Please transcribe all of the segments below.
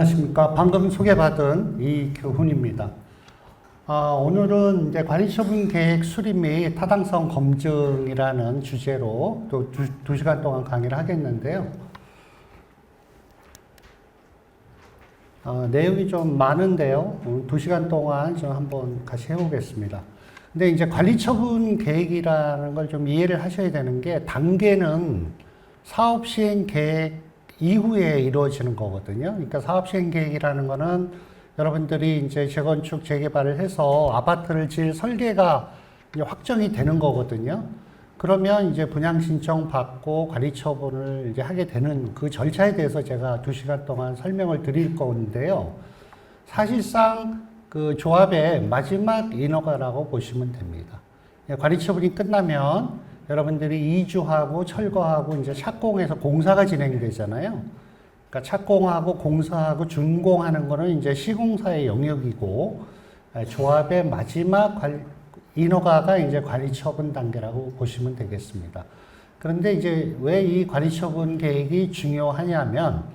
안녕하십니까. 방금 소개받은 이교훈입니다. 오늘은 이제 관리처분 계획 수립 및 타당성 검증이라는 주제로 또 두 시간 동안 강의를 하겠는데요. 내용이 좀 많은데요. 2시간 동안 좀 한번 같이 해보겠습니다. 근데 이제 관리처분 계획이라는 걸 좀 이해를 하셔야 되는 게, 단계는 사업 시행 계획 이후에 이루어지는 거거든요. 그러니까 사업 시행 계획이라는 거는 여러분들이 이제 재건축, 재개발을 해서 아파트를 지을 설계가 이제 확정이 되는 거거든요. 그러면 이제 분양 신청 받고 관리 처분을 이제 하게 되는 그 절차에 대해서 제가 2시간 동안 설명을 드릴 건데요. 사실상 그 조합의 마지막 인허가라고 보시면 됩니다. 관리 처분이 끝나면 여러분들이 이주하고 철거하고 이제 착공해서 공사가 진행이 되잖아요. 그러니까 착공하고 공사하고 준공하는 거는 이제 시공사의 영역이고, 조합의 마지막 인허가가 이제 관리처분 단계라고 보시면 되겠습니다. 그런데 이제 왜 이 관리처분 계획이 중요하냐면,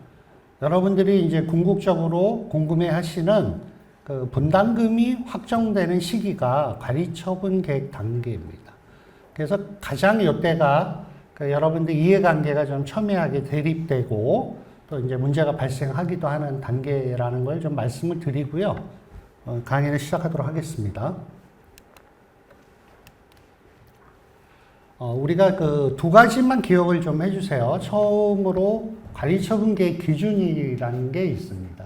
여러분들이 이제 궁극적으로 궁금해 하시는 그 분담금이 확정되는 시기가 관리처분 계획 단계입니다. 그래서 가장 이때가 여러분들 이해관계가 좀 첨예하게 대립되고 또 이제 문제가 발생하기도 하는 단계라는 걸 좀 말씀을 드리고요. 강의를 시작하도록 하겠습니다. 우리가 그 두 가지만 기억을 좀 해주세요. 처음으로 관리처분 계획 기준이라는 게 있습니다.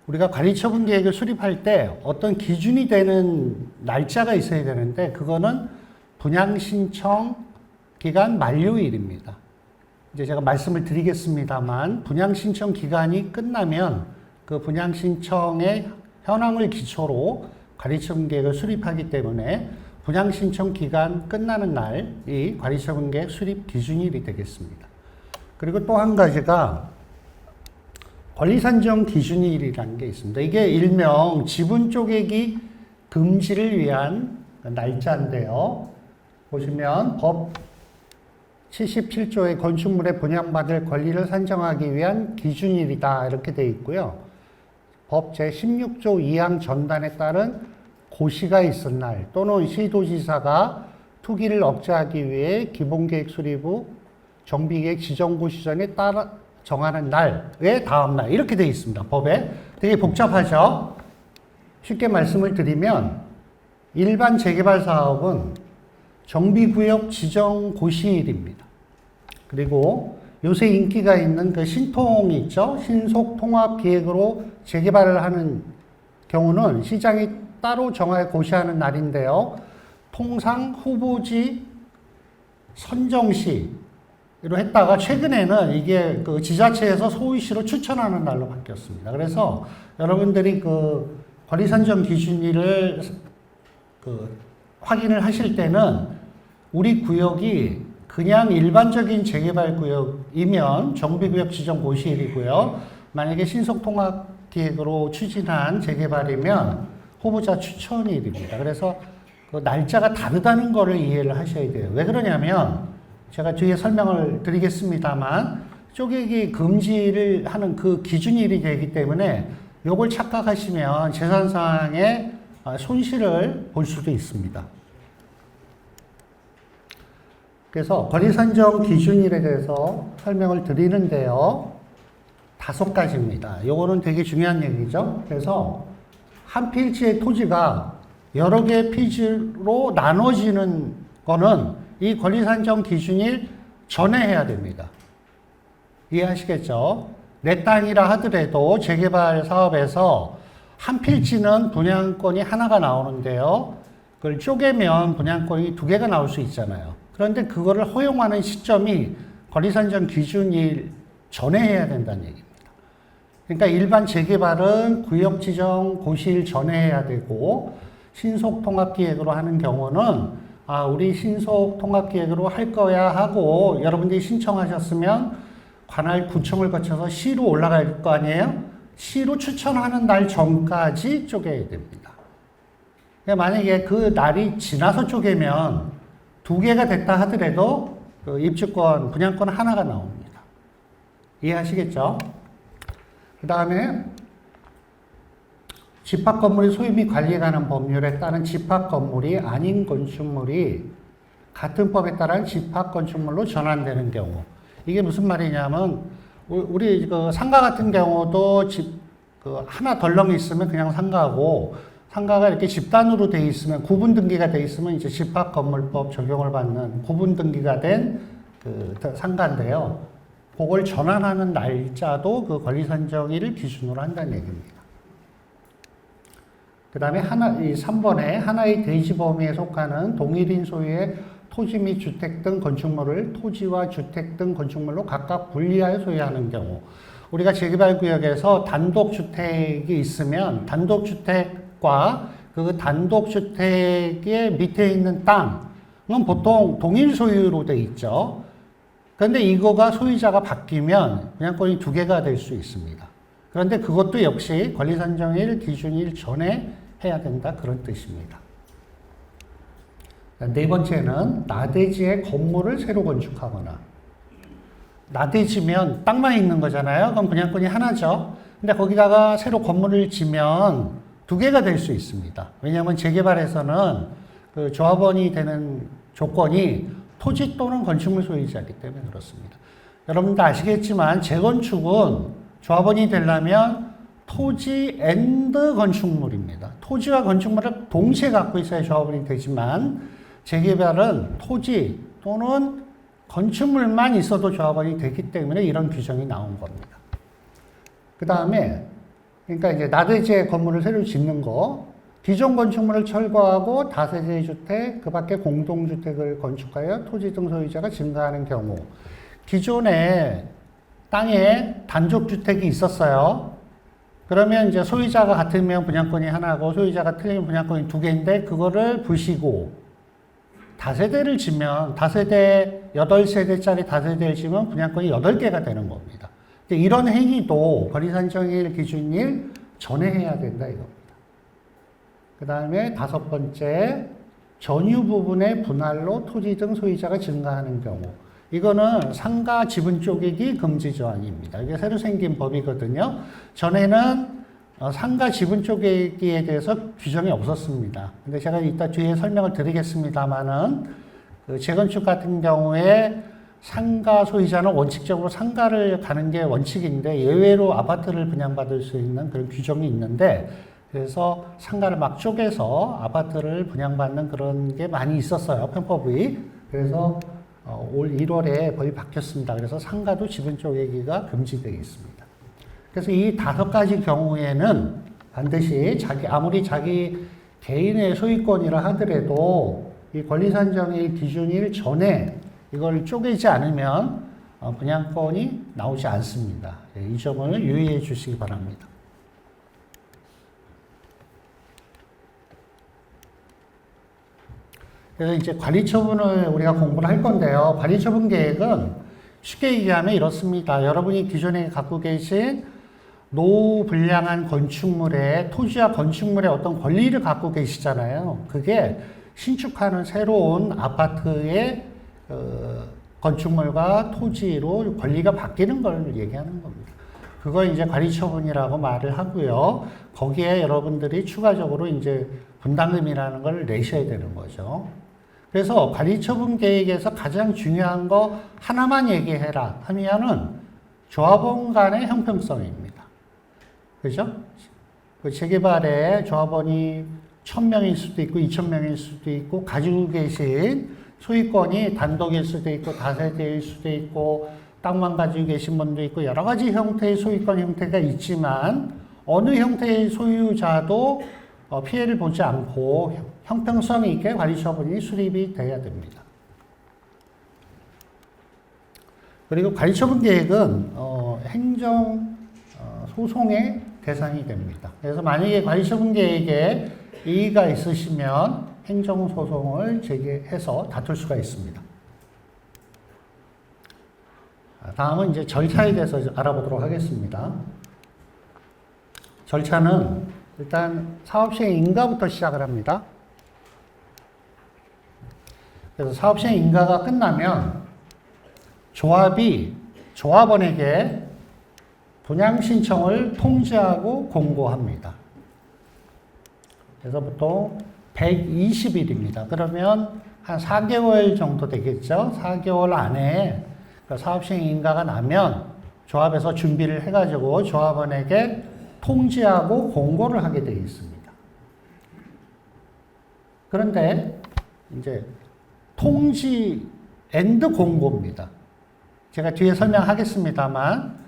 우리가 관리처분 계획을 수립할 때 어떤 기준이 되는 날짜가 있어야 되는데, 그거는 분양 신청 기간 만료일입니다. 이제 제가 말씀을 드리겠습니다만, 분양 신청 기간이 끝나면 그 분양 신청의 현황을 기초로 관리처분 계획을 수립하기 때문에 분양 신청 기간 끝나는 날이 관리처분 계획 수립 기준일이 되겠습니다. 그리고 또 한 가지가 권리 산정 기준일이라는 게 있습니다. 이게 일명 지분 쪼개기 금지를 위한 날짜인데요. 보시면 법 77조의 건축물에 분양받을 권리를 산정하기 위한 기준일이다, 이렇게 되어 있고요. 법 제16조 2항 전단에 따른 고시가 있은 날, 또는 시도지사가 투기를 억제하기 위해 기본계획 수립 후 정비계획 지정고시 전에 따라 정하는 날의 다음 날, 이렇게 되어 있습니다. 법에. 되게 복잡하죠? 쉽게 말씀을 드리면, 일반 재개발 사업은 정비구역 지정 고시일입니다. 그리고 요새 인기가 있는 그 신통이 있죠? 신속통합기획으로 재개발을 하는 경우는 시장이 따로 정하여 고시하는 날인데요. 통상 후보지 선정시로 했다가 최근에는 이게 그 지자체에서 소위시로 추천하는 날로 바뀌었습니다. 그래서 여러분들이 그 권리산정 기준일을 확인을 하실 때는 우리 구역이 그냥 일반적인 재개발 구역이면 정비구역 지정 고시일이고요. 만약에 신속통합기획으로 추진한 재개발이면 후보자 추천일입니다. 그래서 그 날짜가 다르다는 것을 이해를 하셔야 돼요. 왜 그러냐면, 제가 뒤에 설명을 드리겠습니다만, 쪼개기 금지를 하는 그 기준일이 되기 때문에 이걸 착각하시면 재산상의 손실을 볼 수도 있습니다. 그래서 권리산정 기준일에 대해서 설명을 드리는데요. 5가지입니다. 요거는 되게 중요한 얘기죠. 그래서 한 필지의 토지가 여러 개의 필지로 나눠지는 거는 이 권리산정 기준일 전에 해야 됩니다. 이해하시겠죠? 내 땅이라 하더라도 재개발 사업에서 한 필지는 분양권이 하나가 나오는데요. 그걸 쪼개면 분양권이 2개가 나올 수 있잖아요. 그런데 그거를 허용하는 시점이 권리산정 기준일 전에 해야 된다는 얘기입니다. 그러니까 일반 재개발은 구역 지정 고시일 전에 해야 되고, 신속통합기획으로 하는 경우는 우리 신속통합기획으로 할 거야 하고 여러분들이 신청하셨으면 관할 구청을 거쳐서 시로 올라갈 거 아니에요? 시로 추천하는 날 전까지 쪼개야 됩니다. 만약에 그 날이 지나서 쪼개면 2개가 됐다 하더라도 그 입주권, 분양권 하나가 나옵니다. 이해하시겠죠? 그 다음에 집합건물의 소유 및 관리에 관한 법률에 따른 집합건물이 아닌 건축물이 같은 법에 따른 집합건축물로 전환되는 경우. 이게 무슨 말이냐면 우리 그 상가 같은 경우도 하나 덜렁이 있으면 그냥 상가고, 상가가 이렇게 집단으로 돼 있으면, 구분 등기가 돼 있으면 이제 집합건물법 적용을 받는 구분 등기가 된 그 상가인데요. 그걸 전환하는 날짜도 그 권리산정일을 기준으로 한다는 얘기입니다. 그 다음에 이 3번에 하나의 대지 범위에 속하는 동일인 소유의 토지 및 주택 등 건축물을 토지와 주택 등 건축물로 각각 분리하여 소유하는 경우. 우리가 재개발구역에서 단독주택이 있으면 단독주택과 그 단독주택의 밑에 있는 땅은 보통 동일 소유로 돼 있죠. 그런데 이거가 소유자가 바뀌면 분양권이 두 개가 될 수 있습니다. 그런데 그것도 역시 권리산정일 기준일 전에 해야 된다, 그런 뜻입니다. 네 번째는 나대지에 건물을 새로 건축하거나. 나대지면 땅만 있는 거잖아요. 그럼 분양권이 하나죠. 근데 거기다가 새로 건물을 지면 두 개가 될 수 있습니다. 왜냐하면 재개발에서는 그 조합원이 되는 조건이 토지 또는 건축물 소유자이기 때문에 그렇습니다. 여러분도 아시겠지만 재건축은 조합원이 되려면 토지 앤드 건축물입니다. 토지와 건축물을 동시에 갖고 있어야 조합원이 되지만 재개발은 토지 또는 건축물만 있어도 조합원이 되기 때문에 이런 규정이 나온 겁니다. 그 다음에 그러니까 이제 나대지에 건물을 새로 짓는 거, 기존 건축물을 철거하고 다세대 주택, 그 밖에 공동주택을 건축하여 토지 등 소유자가 증가하는 경우, 기존에 땅에 단독주택이 있었어요. 그러면 이제 소유자가 같으면 분양권이 하나고 소유자가 틀리면 분양권이 두 개인데 그거를 부시고 다세대를 지면 다세대 8세대짜리 다세대를 지면 분양권이 8개가 되는 겁니다. 이런 행위도 권리산정일 기준일 전에 해야 된다 이겁니다. 그 다음에 다섯 번째, 전유 부분의 분할로 토지 등 소유자가 증가하는 경우. 이거는 상가 지분 쪼개기 금지 조항입니다. 이게 새로 생긴 법이거든요. 전에는 상가 지분 쪼개기에 대해서 규정이 없었습니다. 근데 제가 이따 뒤에 설명을 드리겠습니다만은 그 재건축 같은 경우에 상가 소유자는 원칙적으로 상가를 가는 게 원칙인데 예외로 아파트를 분양받을 수 있는 그런 규정이 있는데, 그래서 상가를 막 쪼개서 아파트를 분양받는 그런 게 많이 있었어요, 편법이. 그래서 올 1월에 법이 바뀌었습니다. 그래서 상가도 지분 쪼개기가 금지되어 있습니다. 그래서 이 5가지 경우에는 반드시 아무리 자기 개인의 소유권이라 하더라도 이 권리산정일 기준일 전에 이걸 쪼개지 않으면 분양권이 나오지 않습니다. 이 점을 유의해 주시기 바랍니다. 그래서 이제 관리처분을 우리가 공부를 할 건데요. 관리처분 계획은 쉽게 얘기하면 이렇습니다. 여러분이 기존에 갖고 계신 노불량한 건축물의 토지와 건축물의 어떤 권리를 갖고 계시잖아요. 그게 신축하는 새로운 아파트의 건축물과 토지로 권리가 바뀌는 걸 얘기하는 겁니다. 그걸 이제 관리처분이라고 말을 하고요. 거기에 여러분들이 추가적으로 이제 분담금이라는 걸 내셔야 되는 거죠. 그래서 관리처분 계획에서 가장 중요한 거 하나만 얘기해라 하면은 조합원 간의 형평성입니다. 그죠? 그 재개발에 조합원이 1000명일 수도 있고 2000명일 수도 있고 가지고 계신 소유권이 단독일 수도 있고 다세대일 수도 있고 땅만 가지고 계신 분도 있고 여러 가지 형태의 소유권 형태가 있지만 어느 형태의 소유자도 피해를 보지 않고 형평성 있게 관리처분이 수립이 돼야 됩니다. 그리고 관리처분 계획은 행정 소송의 대상이 됩니다. 그래서 만약에 관리처분 계획에 이의가 있으시면 행정소송을 제기해서 다툴 수가 있습니다. 다음은 이제 절차에 대해서 알아보도록 하겠습니다. 절차는 일단 사업시행 인가부터 시작을 합니다. 그래서 사업시행 인가가 끝나면 조합이 조합원에게 분양 신청을 통지하고 공고합니다. 그래서 보통 120일입니다. 그러면 한 4개월 정도 되겠죠? 4개월 안에 사업 시행 인가가 나면 조합에서 준비를 해가지고 조합원에게 통지하고 공고를 하게 되어 있습니다. 그런데 이제 통지 앤드 공고입니다. 제가 뒤에 설명하겠습니다만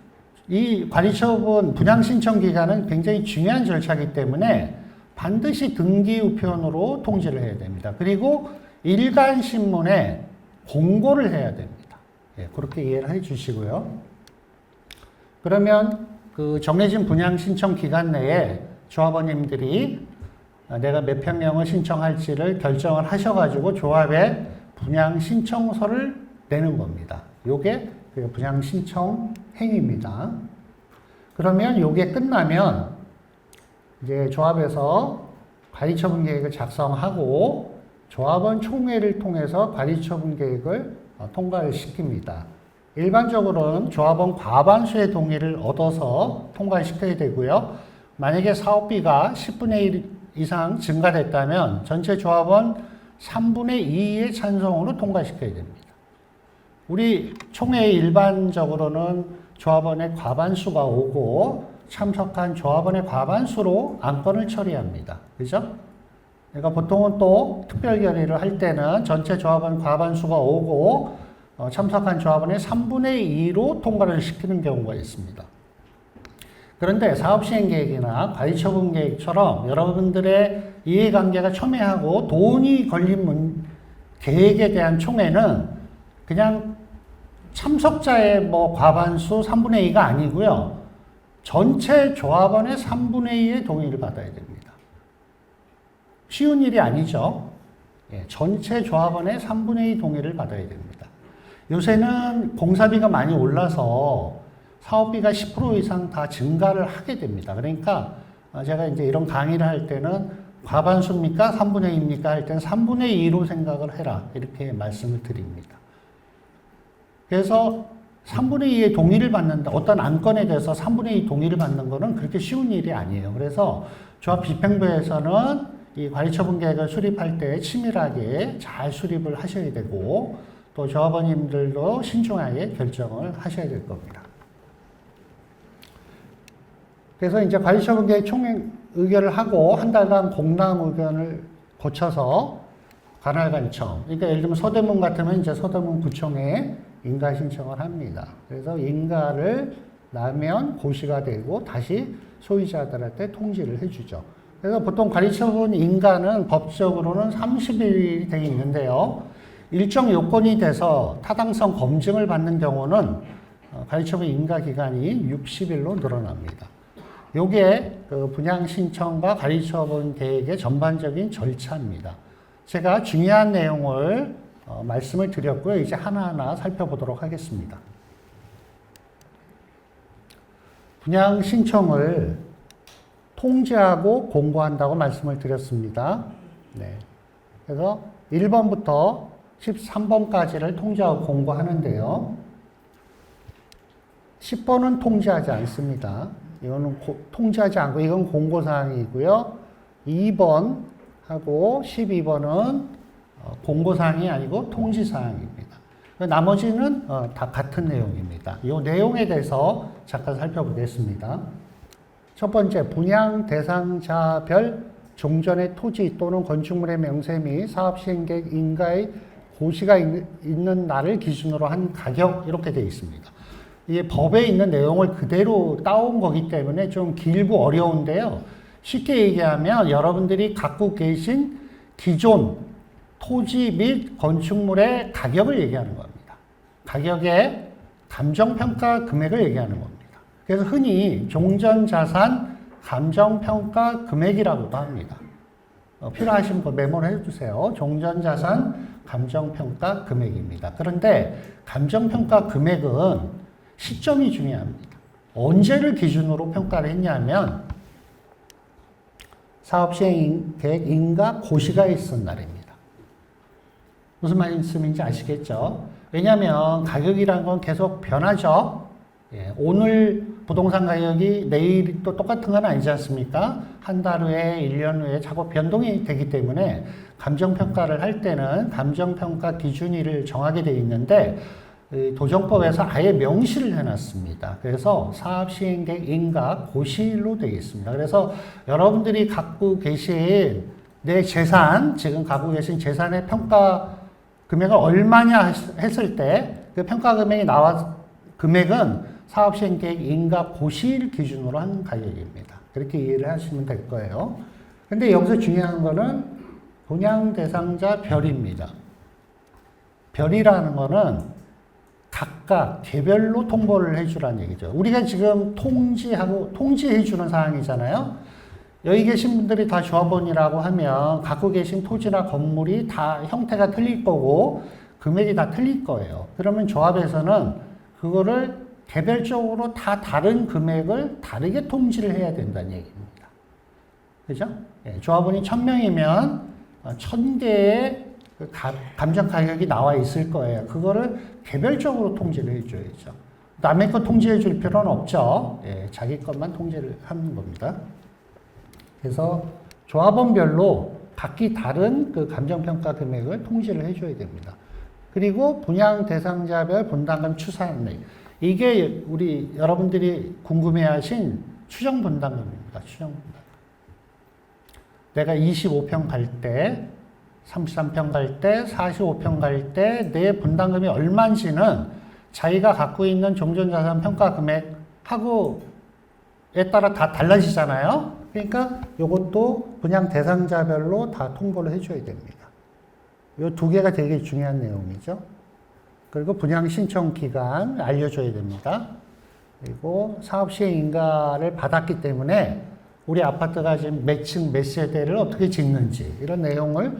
이 관리처분 분양 신청 기간은 굉장히 중요한 절차이기 때문에 반드시 등기 우편으로 통지를 해야 됩니다. 그리고 일간신문에 공고를 해야 됩니다. 예, 그렇게 이해를 해 주시고요. 그러면 그 정해진 분양 신청 기간 내에 조합원님들이 내가 몇 평형을 신청할지를 결정을 하셔가지고 조합에 분양 신청서를 내는 겁니다. 요게 그 분양 신청 행위입니다. 그러면 요게 끝나면 이제 조합에서 관리처분 계획을 작성하고 조합원 총회를 통해서 관리처분 계획을 통과를 시킵니다. 일반적으로는 조합원 과반수의 동의를 얻어서 통과를 시켜야 되고요. 만약에 사업비가 10분의 1 이상 증가됐다면 전체 조합원 3분의 2의 찬성으로 통과시켜야 됩니다. 우리 총회에 일반적으로는 조합원의 과반수가 오고 참석한 조합원의 과반수로 안건을 처리합니다. 그죠? 그러니까 보통은 또 특별 결의를 할 때는 전체 조합원 과반수가 오고 참석한 조합원의 3분의 2로 통과를 시키는 경우가 있습니다. 그런데 사업시행계획이나 관리처분계획처럼 여러분들의 이해관계가 첨예하고 돈이 걸린 계획에 대한 총회는 그냥 참석자의 뭐 과반수 3분의 2가 아니고요. 전체 조합원의 3분의 2의 동의를 받아야 됩니다. 쉬운 일이 아니죠. 예, 전체 조합원의 3분의 2 동의를 받아야 됩니다. 요새는 공사비가 많이 올라서 사업비가 10% 이상 다 증가를 하게 됩니다. 그러니까 제가 이제 이런 강의를 할 때는 과반수입니까? 3분의 2입니까? 할 때는 3분의 2로 생각을 해라. 이렇게 말씀을 드립니다. 그래서 3분의 2의 동의를 받는다. 어떤 안건에 대해서 3분의 2 동의를 받는 것은 그렇게 쉬운 일이 아니에요. 그래서 조합 집행부에서는 이 관리처분 계획을 수립할 때 치밀하게 잘 수립을 하셔야 되고 또 조합원님들도 신중하게 결정을 하셔야 될 겁니다. 그래서 이제 관리처분 계획 총회 의결을 하고 한 달간 공람 의견을 거쳐서 관할관청, 그러니까 예를 들면 서대문 같으면 이제 서대문 구청에 인가 신청을 합니다. 그래서 인가를 나면 고시가 되고 다시 소유자들한테 통지를 해주죠. 그래서 보통 관리처분 인가는 법적으로는 30일이 되어 있는데요. 일정 요건이 돼서 타당성 검증을 받는 경우는 관리처분 인가 기간이 60일로 늘어납니다. 요게 그 분양 신청과 관리처분 계획의 전반적인 절차입니다. 제가 중요한 내용을 말씀을 드렸고요. 이제 하나하나 살펴보도록 하겠습니다. 분양 신청을 통지하고 공고한다고 말씀을 드렸습니다. 네. 그래서 1번부터 13번까지를 통지하고 공고하는데요. 10번은 통지하지 않습니다. 이거는 통지하지 않고 이건 공고사항이고요. 2번하고 12번은 공고사항이 아니고 통지사항입니다. 나머지는 다 같은 내용입니다. 이 내용에 대해서 잠깐 살펴보겠습니다. 첫 번째, 분양 대상자별 종전의 토지 또는 건축물의 명세 및 사업시행계획 인가의 고시가 있는 날을 기준으로 한 가격 이렇게 되어 있습니다. 이게 법에 있는 내용을 그대로 따온 거기 때문에 좀 길고 어려운데요. 쉽게 얘기하면 여러분들이 갖고 계신 기존 토지 및 건축물의 가격을 얘기하는 겁니다. 가격의 감정평가 금액을 얘기하는 겁니다. 그래서 흔히 종전자산 감정평가 금액이라고도 합니다. 필요하신 분 메모를 해주세요. 종전자산 감정평가 금액입니다. 그런데 감정평가 금액은 시점이 중요합니다. 언제를 기준으로 평가를 했냐면 사업시행계획 인가 고시가 있은 날입니다. 무슨 말씀인지 아시겠죠? 왜냐하면 가격이란 건 계속 변하죠. 예, 오늘 부동산 가격이 내일 또 똑같은 건 아니지 않습니까? 한 달 후에, 1년 후에 자꾸 변동이 되기 때문에 감정평가를 할 때는 감정평가 기준일을 정하게 돼 있는데 도정법에서 아예 명시를 해놨습니다. 그래서 사업시행계획 인가 고시일로 되어 있습니다. 그래서 여러분들이 갖고 계신 내 재산, 지금 갖고 계신 재산의 평가 금액을 얼마냐 했을 때 그 평가 금액이 금액은 사업시행계획 인가 고시일 기준으로 한 가격입니다. 그렇게 이해를 하시면 될 거예요. 근데 여기서 중요한 거는 분양 대상자 별입니다. 별이라는 거는 각각 개별로 통보를 해주라는 얘기죠. 우리가 지금 통지해주는 사항이잖아요. 여기 계신 분들이 다 조합원이라고 하면 갖고 계신 토지나 건물이 다 형태가 틀릴 거고 금액이 다 틀릴 거예요. 그러면 조합에서는 그거를 개별적으로 다 다른 금액을 다르게 통지를 해야 된다는 얘기입니다. 그죠? 예, 조합원이 1000명이면 1000개의 감정 가격이 나와 있을 거예요. 그거를 개별적으로 통지를 해줘야죠. 남의 거 통지해 줄 필요는 없죠. 예, 자기 것만 통지를 하는 겁니다. 그래서 조합원별로 각기 다른 그 감정평가 금액을 통지를 해줘야 됩니다. 그리고 분양 대상자별 분담금 추산액. 이게 우리 여러분들이 궁금해하신 추정 분담금입니다. 추정 분담금. 내가 25평 갈 때, 33평 갈 때, 45평 갈 때 내 분담금이 얼마인지는 자기가 갖고 있는 종전자산 평가 금액하고에 따라 다 달라지잖아요. 그러니까 이것도 분양 대상자별로 다 통보를 해줘야 됩니다. 이 두 개가 되게 중요한 내용이죠. 그리고 분양 신청 기간 알려줘야 됩니다. 그리고 사업시행 인가를 받았기 때문에 우리 아파트가 지금 몇 층, 몇 세대를 어떻게 짓는지 이런 내용을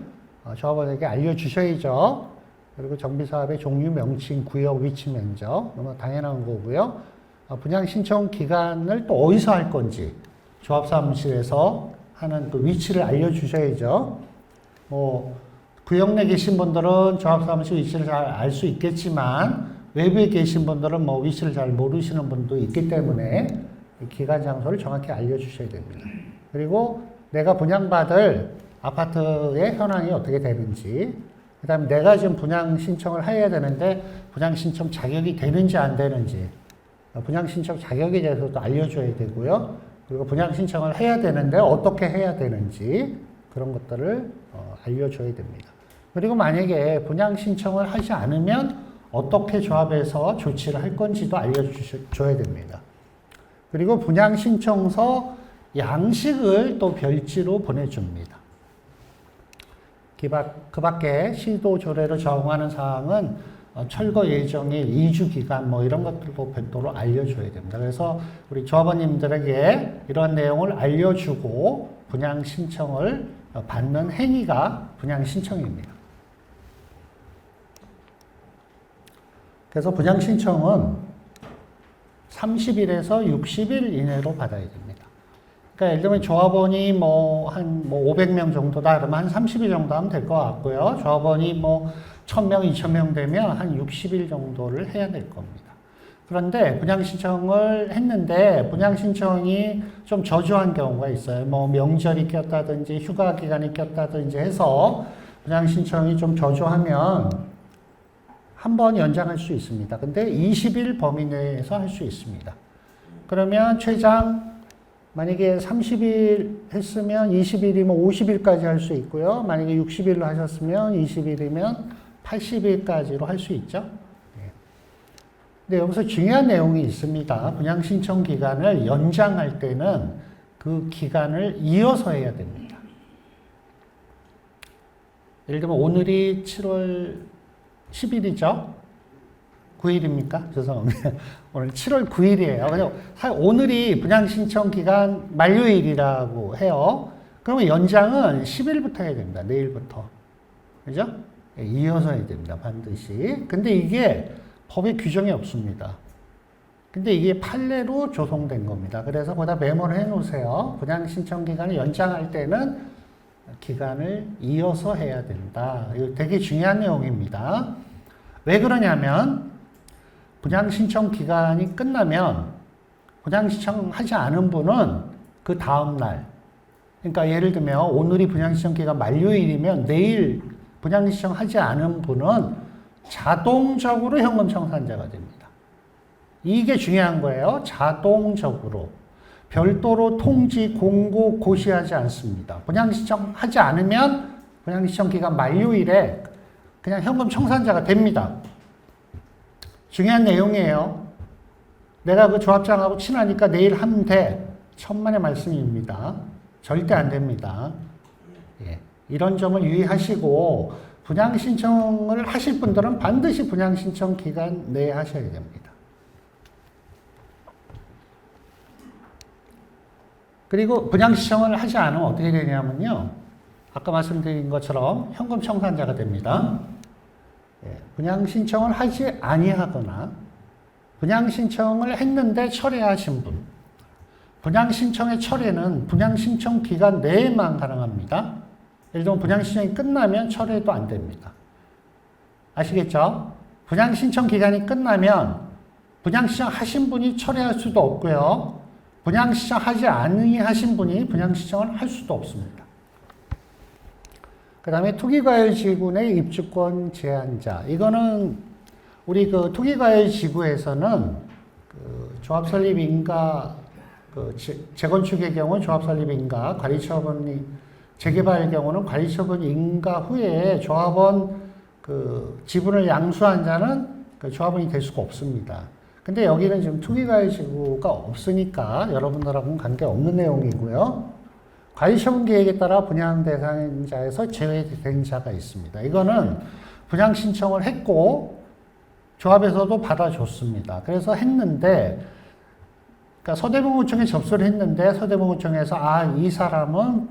조합원에게 알려주셔야죠. 그리고 정비사업의 종류, 명칭, 구역, 위치, 면적 너무 당연한 거고요. 분양 신청 기간을 또 어디서 할 건지 조합사무실에서 하는 그 위치를 알려주셔야죠. 구역 내에 계신 분들은 조합사무실 위치를 잘 알 수 있겠지만 외부에 계신 분들은 위치를 잘 모르시는 분도 있기 때문에 기간 장소를 정확히 알려주셔야 됩니다. 그리고 내가 분양받을 아파트의 현황이 어떻게 되는지, 그 다음에 내가 지금 분양 신청을 해야 되는데 분양 신청 자격이 되는지 안 되는지, 분양 신청 자격에 대해서도 알려줘야 되고요. 그리고 분양 신청을 해야 되는데 어떻게 해야 되는지 그런 것들을 알려줘야 됩니다. 그리고 만약에 분양 신청을 하지 않으면 어떻게 조합해서 조치를 할 건지도 알려줘야 됩니다. 그리고 분양 신청서 양식을 또 별지로 보내줍니다. 그 밖에 시도 조례로 적용하는 사항은 철거 예정일, 이주 기간 이런 것들도 별도로 알려줘야 됩니다. 그래서 우리 조합원님들에게 이런 내용을 알려주고 분양 신청을 받는 행위가 분양 신청입니다. 그래서 분양 신청은 30일에서 60일 이내로 받아야 됩니다. 그러니까 예를 들면 조합원이 한 500명 정도다 그러면 한 30일 정도 하면 될 것 같고요. 조합원이 1000명, 2000명 되면 한 60일 정도를 해야 될 겁니다. 그런데 분양 신청을 했는데 분양 신청이 좀 저조한 경우가 있어요. 명절이 꼈다든지 휴가 기간이 꼈다든지 해서 분양 신청이 좀 저조하면 한 번 연장할 수 있습니다. 근데 20일 범위 내에서 할 수 있습니다. 그러면 최장 만약에 30일 했으면 20일이면 50일까지 할 수 있고요. 만약에 60일로 하셨으면 20일이면 80일까지로 할 수 있죠. 근데 여기서 중요한 내용이 있습니다. 분양 신청 기간을 연장할 때는 그 기간을 이어서 해야 됩니다. 예를 들면 오늘이 7월 10일이죠? 9일입니까? 죄송합니다. 오늘 7월 9일이에요. 그래서 오늘이 분양 신청 기간 만료일이라고 해요. 그러면 연장은 10일부터 해야 됩니다. 내일부터. 그죠? 이어서 해야 됩니다. 반드시. 근데 이게 법에 규정이 없습니다. 근데 이게 판례로 조성된 겁니다. 그래서 거기다 메모를 해 놓으세요. 분양 신청 기간을 연장할 때는 기간을 이어서 해야 된다. 이거 되게 중요한 내용입니다. 왜 그러냐면 분양 신청 기간이 끝나면 분양 신청하지 않은 분은 그 다음날, 그러니까 예를 들면 오늘이 분양 신청 기간 만료일이면 내일 분양 신청하지 않은 분은 자동적으로 현금 청산자가 됩니다. 이게 중요한 거예요. 자동적으로. 별도로 통지, 공고, 고시하지 않습니다. 분양 신청하지 않으면 분양 신청 기간 만료일에 그냥 현금 청산자가 됩니다. 중요한 내용이에요. 내가 그 조합장하고 친하니까 내일 하면 돼. 천만의 말씀입니다. 절대 안 됩니다. 예. 이런 점을 유의하시고 분양 신청을 하실 분들은 반드시 분양 신청 기간 내에 하셔야 됩니다. 그리고 분양 신청을 하지 않으면 어떻게 되냐면요. 아까 말씀드린 것처럼 현금 청산자가 됩니다. 예. 분양 신청을 하지 아니하거나 분양 신청을 했는데 철회하신 분. 분양 신청의 철회는 분양 신청 기간 내에만 가능합니다. 예를 들면 분양 신청이 끝나면 철회도 안 됩니다. 아시겠죠? 분양 신청 기간이 끝나면 분양 신청 하신 분이 철회할 수도 없고요. 분양 신청 하지 아니하신 분이 분양 신청을 할 수도 없습니다. 그 다음에 투기과열지구내 입주권 제한자. 이거는 우리 그 투기과열지구에서는 그 조합설립인가, 그 재건축의 경우는 조합설립인가, 관리처분이 재개발의 경우는 관리처분 인가 후에 조합원 그 지분을 양수한 자는 그 조합원이 될 수가 없습니다. 근데 여기는 지금 투기과열지구가 없으니까 여러분들하고는 관계없는 내용이고요. 관리처분 계획에 따라 분양 대상자에서 제외된 자가 있습니다. 이거는 분양 신청을 했고 조합에서도 받아줬습니다. 그래서 했는데 그러니까 서대문구청에 접수를 했는데 서대문구청에서 이 사람은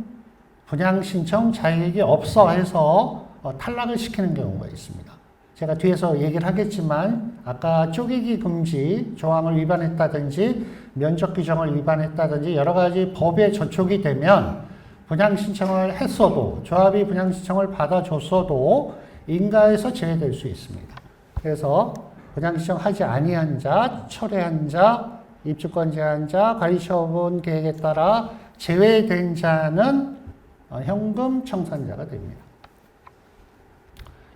분양 신청 자격이 없어 해서 탈락을 시키는 경우가 있습니다. 제가 뒤에서 얘기를 하겠지만 아까 쪼개기 금지 조항을 위반했다든지 면적 규정을 위반했다든지 여러 가지 법에 저촉이 되면 분양 신청을 했어도 조합이 분양 신청을 받아줬어도 인가에서 제외될 수 있습니다. 그래서 분양 신청하지 아니한 자, 철회한 자, 입주권 제한자, 관리처분 계획에 따라 제외된 자는 현금 청산자가 됩니다.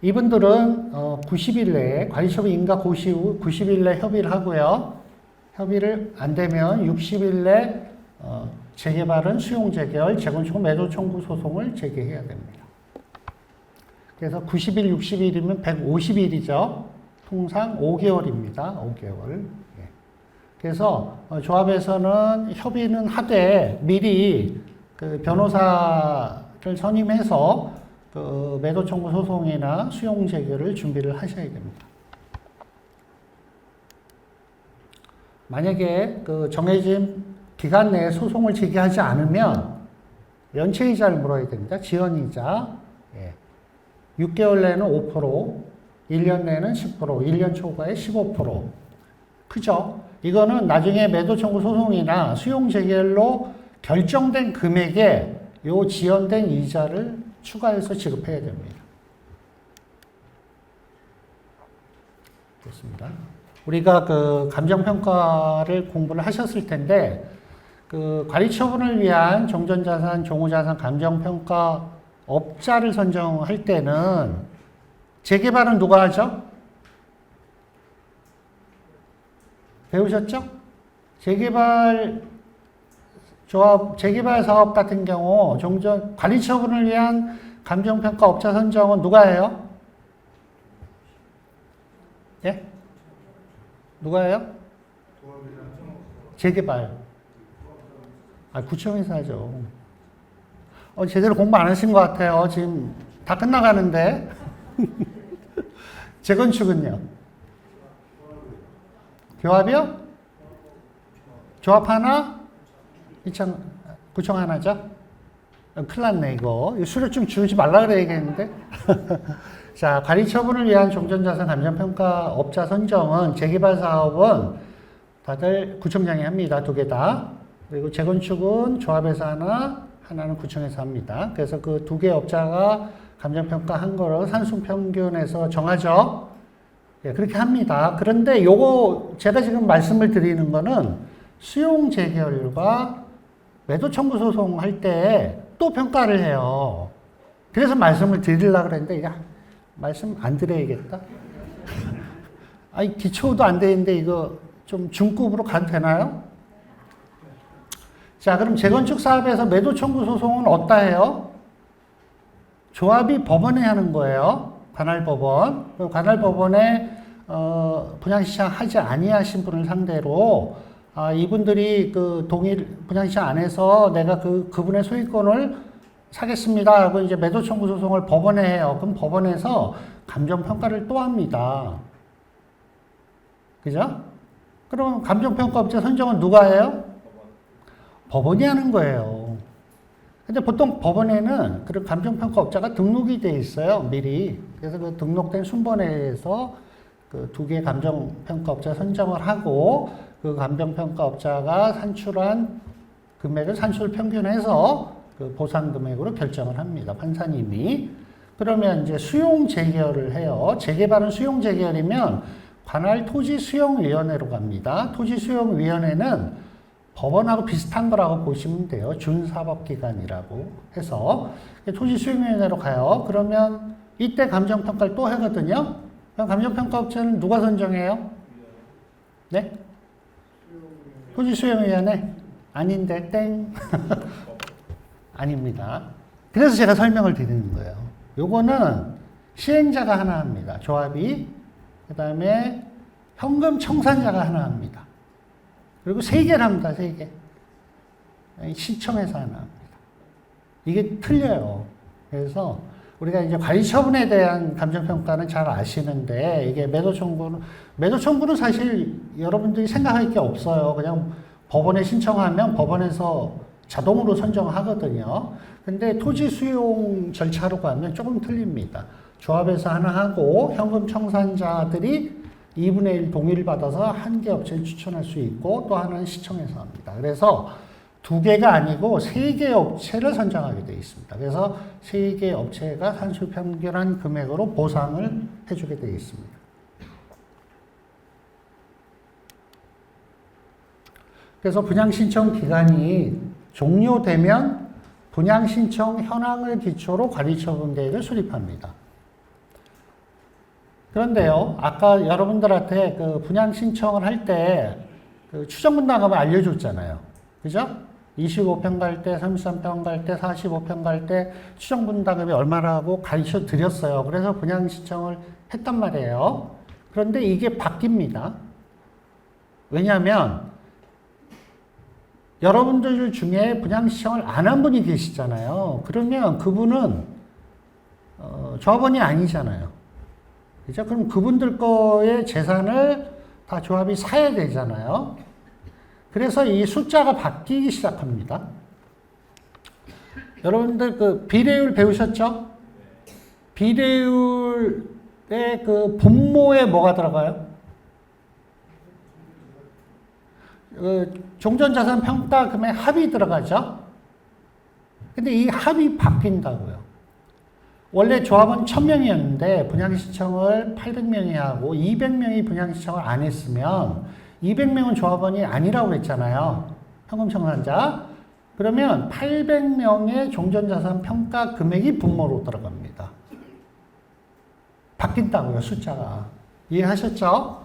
이분들은 90일 내에 관리처분 인가 고시 후 90일 내 협의를 하고요. 협의를 안 되면 60일 내 재개발은 수용 재결, 재건축은 매도 청구 소송을 제기해야 됩니다. 그래서 90일, 60일이면 150일이죠. 통상 5개월입니다. 5개월. 그래서 조합에서는 협의는 하되 미리 그 변호사를 선임해서 그 매도 청구 소송이나 수용 재결을 준비를 하셔야 됩니다. 만약에 그 정해진 기간 내에 소송을 제기하지 않으면 연체이자를 물어야 됩니다. 지연이자. 6개월 내는 5%, 1년 내는 10%, 1년 초과에 15%. 크죠? 이거는 나중에 매도 청구 소송이나 수용 재결로 결정된 금액에 요 지연된 이자를 추가해서 지급해야 됩니다. 그렇습니다. 우리가 그 감정평가를 공부를 하셨을 텐데, 그 관리처분을 위한 종전자산, 종후자산 감정평가 업자를 선정할 때는 재개발은 누가 하죠? 배우셨죠? 재개발 조합, 재개발 사업 같은 경우 종전 관리처분을 위한 감정평가 업자 선정은 누가 해요? 예? 누가 해요? 재개발. 구청에서 하죠. 제대로 공부 안 하신 것 같아요. 지금 다 끝나가는데. 재건축은요? 교합이요? 조합 하나? 구청 하나죠? 큰일 났네, 이거. 수료 좀 주지 말라 그래야겠는데? 자, 관리처분을 위한 종전자산 감정평가 업자 선정은 재개발 사업은 다들 구청장이 합니다. 2개 다. 그리고 재건축은 조합에서 하나, 하나는 구청에서 합니다. 그래서 그 2개 업자가 감정평가 한 거를 산수평균에서 정하죠. 예, 그렇게 합니다. 그런데 요거 제가 지금 말씀을 드리는 거는 수용 재결과 매도 청구 소송할 때 또 평가를 해요. 그래서 말씀을 드리려고 그랬는데 이거 말씀 안 드려야겠다. 아니 기초도 안 되는데 이거 좀 중급으로 가도 되나요? 자, 그럼 재건축 사업에서 매도 청구 소송은 어디다 해요? 조합이 법원에 하는 거예요. 관할법원. 관할법원에 분양시장 하지 아니하신 분을 상대로 이분들이 그 동일 분양시장 안에서 내가 그분의 소유권을 사겠습니다 하고 이제 매도 청구 소송을 법원에 해요. 그럼 법원에서 감정평가를 또 합니다. 그죠? 그럼 감정평가업체 선정은 누가 해요? 법원이 하는 거예요. 근데 보통 법원에는 그런 감정평가업자가 등록이 돼 있어요. 미리. 그래서 그 등록된 순번회에서 그 두 개의 감정평가업자 선정을 하고 그 감정평가업자가 산출한 금액을 산출 평균해서 그 보상 금액으로 결정을 합니다. 판사님이. 그러면 이제 수용 재결을 해요. 재개발은 수용 재결이면 관할 토지수용위원회로 갑니다. 토지수용위원회는 법원하고 비슷한 거라고 보시면 돼요. 준사법기관이라고 해서 토지수용위원회로 가요. 그러면 이때 감정평가를 또 하거든요. 그럼 감정평가업체는 누가 선정해요? 네? 토지수용위원회? 아닌데 땡. 아닙니다. 그래서 제가 설명을 드리는 거예요. 요거는 시행자가 하나 합니다. 조합이. 그 다음에 현금 청산자가 하나 합니다. 그리고 3개를 합니다. 3개. 시청에서 하나 합니다. 이게 틀려요. 그래서 우리가 이제 관리처분에 대한 감정평가는 잘 아시는데 이게 매도청구는 사실 여러분들이 생각할 게 없어요. 그냥 법원에 신청하면 법원에서 자동으로 선정하거든요. 근데 토지 수용 절차로 가면 조금 틀립니다. 조합에서 하나 하고 현금 청산자들이 2분의 1 동의를 받아서 한 개 업체를 추천할 수 있고 또 하나는 시청에서 합니다. 그래서 2개가 아니고 3개 업체를 선정하게 되어 있습니다. 그래서 3개 업체가 산출 평균한 금액으로 보상을 해주게 되어 있습니다. 그래서 분양신청 기간이 종료되면 분양신청 현황을 기초로 관리처분 계획을 수립합니다. 그런데요, 아까 여러분들한테 그 분양신청을 할 때 그 추정분담금을 알려줬잖아요. 그죠? 25평 갈 때, 33평 갈 때, 45평 갈 때 추정분담금이 얼마라고 가르쳐 드렸어요. 그래서 분양신청을 했단 말이에요. 그런데 이게 바뀝니다. 왜냐하면 여러분들 중에 분양신청을 안 한 분이 계시잖아요. 그러면 그분은 조합원이 아니잖아요. 그죠? 그럼 그분들 거의 재산을 다 조합이 사야 되잖아요. 그래서 이 숫자가 바뀌기 시작합니다. 여러분들 그 비례율 배우셨죠? 비례율의 그 분모에 뭐가 들어가요? 종전자산 평가금의 합이 들어가죠? 근데 이 합이 바뀐다고요. 원래 조합은 1000명이었는데 분양신청을 800명이 하고 200명이 분양신청을 안 했으면 200명은 조합원이 아니라고 했잖아요. 현금청산자. 그러면 800명의 종전자산 평가 금액이 분모로 들어갑니다. 바뀐다고요, 숫자가. 이해하셨죠?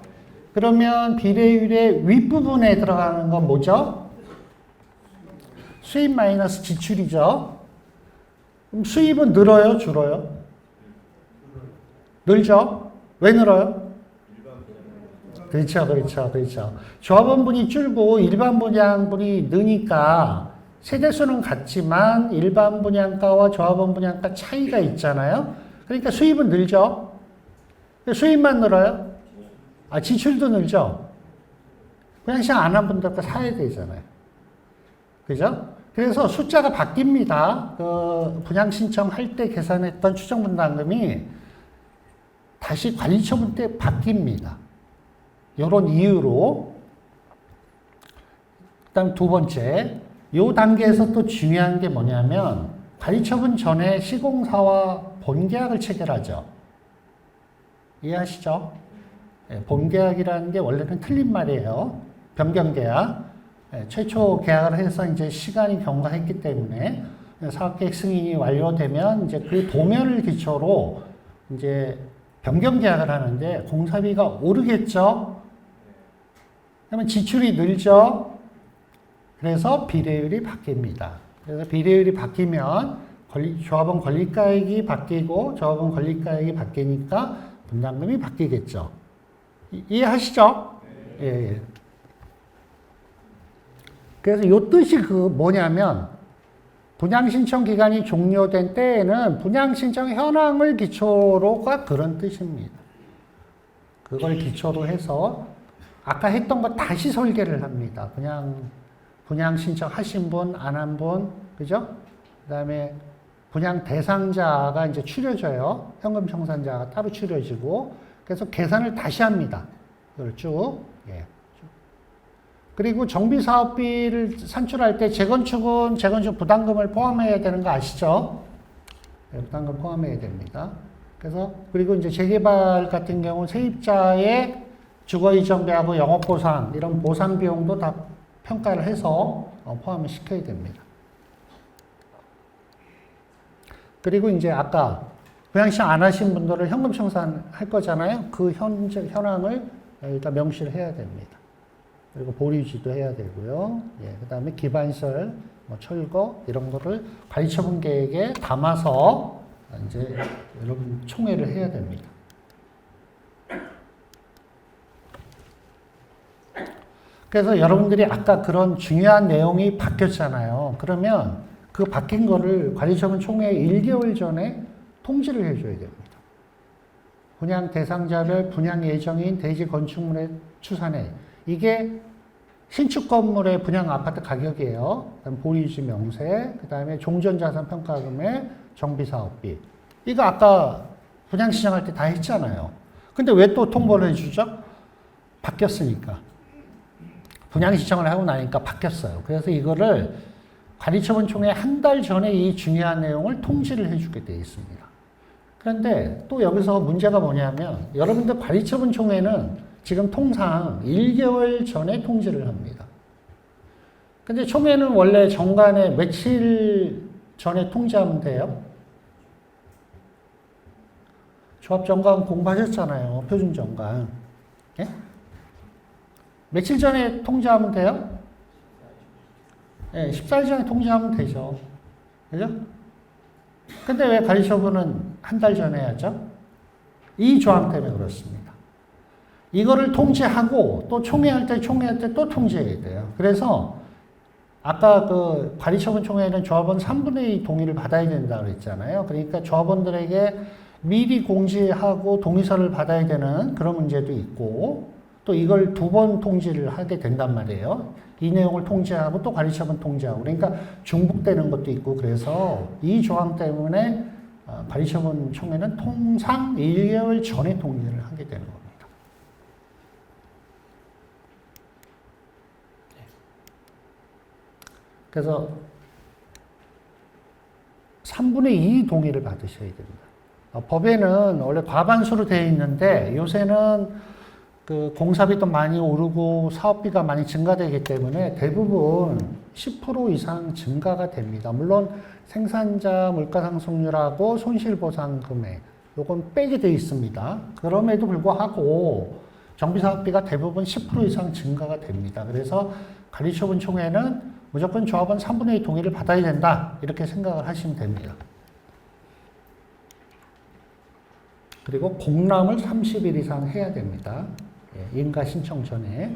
그러면 비례율의 윗부분에 들어가는 건 뭐죠? 수입 마이너스 지출이죠. 그럼 수입은 늘어요, 줄어요? 늘죠? 왜 늘어요? 그렇죠. 조합원분이 줄고 일반 분양분이 느니까 세대수는 같지만 일반 분양가와 조합원 분양가 차이가 있잖아요. 그러니까 수입은 늘죠. 수입만 늘어요? 지출도 늘죠. 분양시장 안 한 분들 거 사야 되잖아요. 그죠? 그래서 숫자가 바뀝니다. 그 분양신청 할 때 계산했던 추정분담금이 다시 관리처분 때 바뀝니다. 이런 이유로. 그다음 2번째, 이 단계에서 또 중요한 게 뭐냐면 관리처분 전에 시공사와 본계약을 체결하죠. 이해하시죠? 본계약이라는 게 원래는 틀린 말이에요. 변경계약. 최초 계약을 해서 이제 시간이 경과했기 때문에 사업계획 승인이 완료되면 이제 그 도면을 기초로 이제 변경 계약을 하는데 공사비가 오르겠죠? 그러면 지출이 늘죠? 그래서 비례율이 바뀝니다. 그래서 비례율이 바뀌면 조합원 권리가액이 바뀌고 조합원 권리가액이 바뀌니까 분담금이 바뀌겠죠. 이해하시죠? 예. 그래서 이 뜻이 뭐냐면 분양신청 기간이 종료된 때에는 분양신청 현황을 기초로가 그런 뜻입니다. 그걸 기초로 해서 아까 했던 거 다시 설계를 합니다. 분양신청 하신 분, 안 한 분, 그죠? 그 다음에 분양 대상자가 이제 추려져요. 현금 청산자가 따로 추려지고, 그래서 계산을 다시 합니다. 이걸 쭉. 예. 그리고 정비사업비를 산출할 때 재건축은 재건축 부담금을 포함해야 되는 거 아시죠? 네, 부담금 포함해야 됩니다. 그래서, 그리고 이제 재개발 같은 경우 세입자의 주거이전비하고 영업보상, 이런 보상 비용도 다 평가를 해서 포함을 시켜야 됩니다. 그리고 이제 아까 분양신청 안 하신 분들은 현금 청산할 거잖아요. 그 현황을 일단 명시를 해야 됩니다. 그리고 보류지도 해야 되고요. 예, 그 다음에 기반시설, 철거 이런 거를 관리처분 계획에 담아서 이제 여러분 총회를 해야 됩니다. 그래서 여러분들이 아까 그런 중요한 내용이 바뀌었잖아요. 그러면 그 바뀐 거를 관리처분 총회 1개월 전에 통지를 해줘야 됩니다. 분양 대상자별 분양 예정인 대지 건축물의 추산액. 이게 신축 건물의 분양 아파트 가격이에요. 그다음 보유지 명세, 그 다음에 종전자산 평가금의 정비사업비. 이거 아까 분양 신청할 때 다 했잖아요. 근데 왜 또 통보를 해주죠? 바뀌었으니까. 분양 신청을 하고 나니까 바뀌었어요. 그래서 이거를 관리처분 총회 한 달 전에 이 중요한 내용을 통지를 해주게 되어 있습니다. 그런데 또 여기서 문제가 뭐냐면 여러분들 관리처분 총회는 지금 통상 1개월 전에 통지를 합니다. 근데 총회는 원래 정관에 며칠 전에 통지하면 돼요? 조합정관 공부하셨잖아요. 표준정관. 예? 며칠 전에 통지하면 돼요? 예, 14일 전에 통지하면 되죠. 그죠? 근데 왜 관리처분은 한 달 전에 해야죠? 이 조항 때문에 그렇습니다. 이거를 통지하고 또 총회할 때 또 통지해야 돼요. 그래서 아까 그 관리처분 총회는 조합원 3분의 2 동의를 받아야 된다고 그랬잖아요. 그러니까 조합원들에게 미리 공지하고 동의서를 받아야 되는 그런 문제도 있고 또 이걸 2번 통지를 하게 된단 말이에요. 이 내용을 통지하고 또 관리처분 통지하고 그러니까 중복되는 것도 있고 그래서 이 조항 때문에 관리처분 총회는 통상 1개월 전에 통지를 하게 되는 겁니다. 그래서 3분의 2 동의를 받으셔야 됩니다. 법에는 원래 과반수로 되어 있는데 요새는 그 공사비도 많이 오르고 사업비가 많이 증가되기 때문에 대부분 10% 이상 증가가 됩니다. 물론 생산자 물가상승률하고 손실보상 금액 요건 빼게 되어 있습니다. 그럼에도 불구하고 정비사업비가 대부분 10% 이상 증가가 됩니다. 그래서 관리처분 총회는 무조건 조합원 3분의 2 동의를 받아야 된다 이렇게 생각을 하시면 됩니다. 그리고 공람을 30일 이상 해야 됩니다. 인가 신청 전에.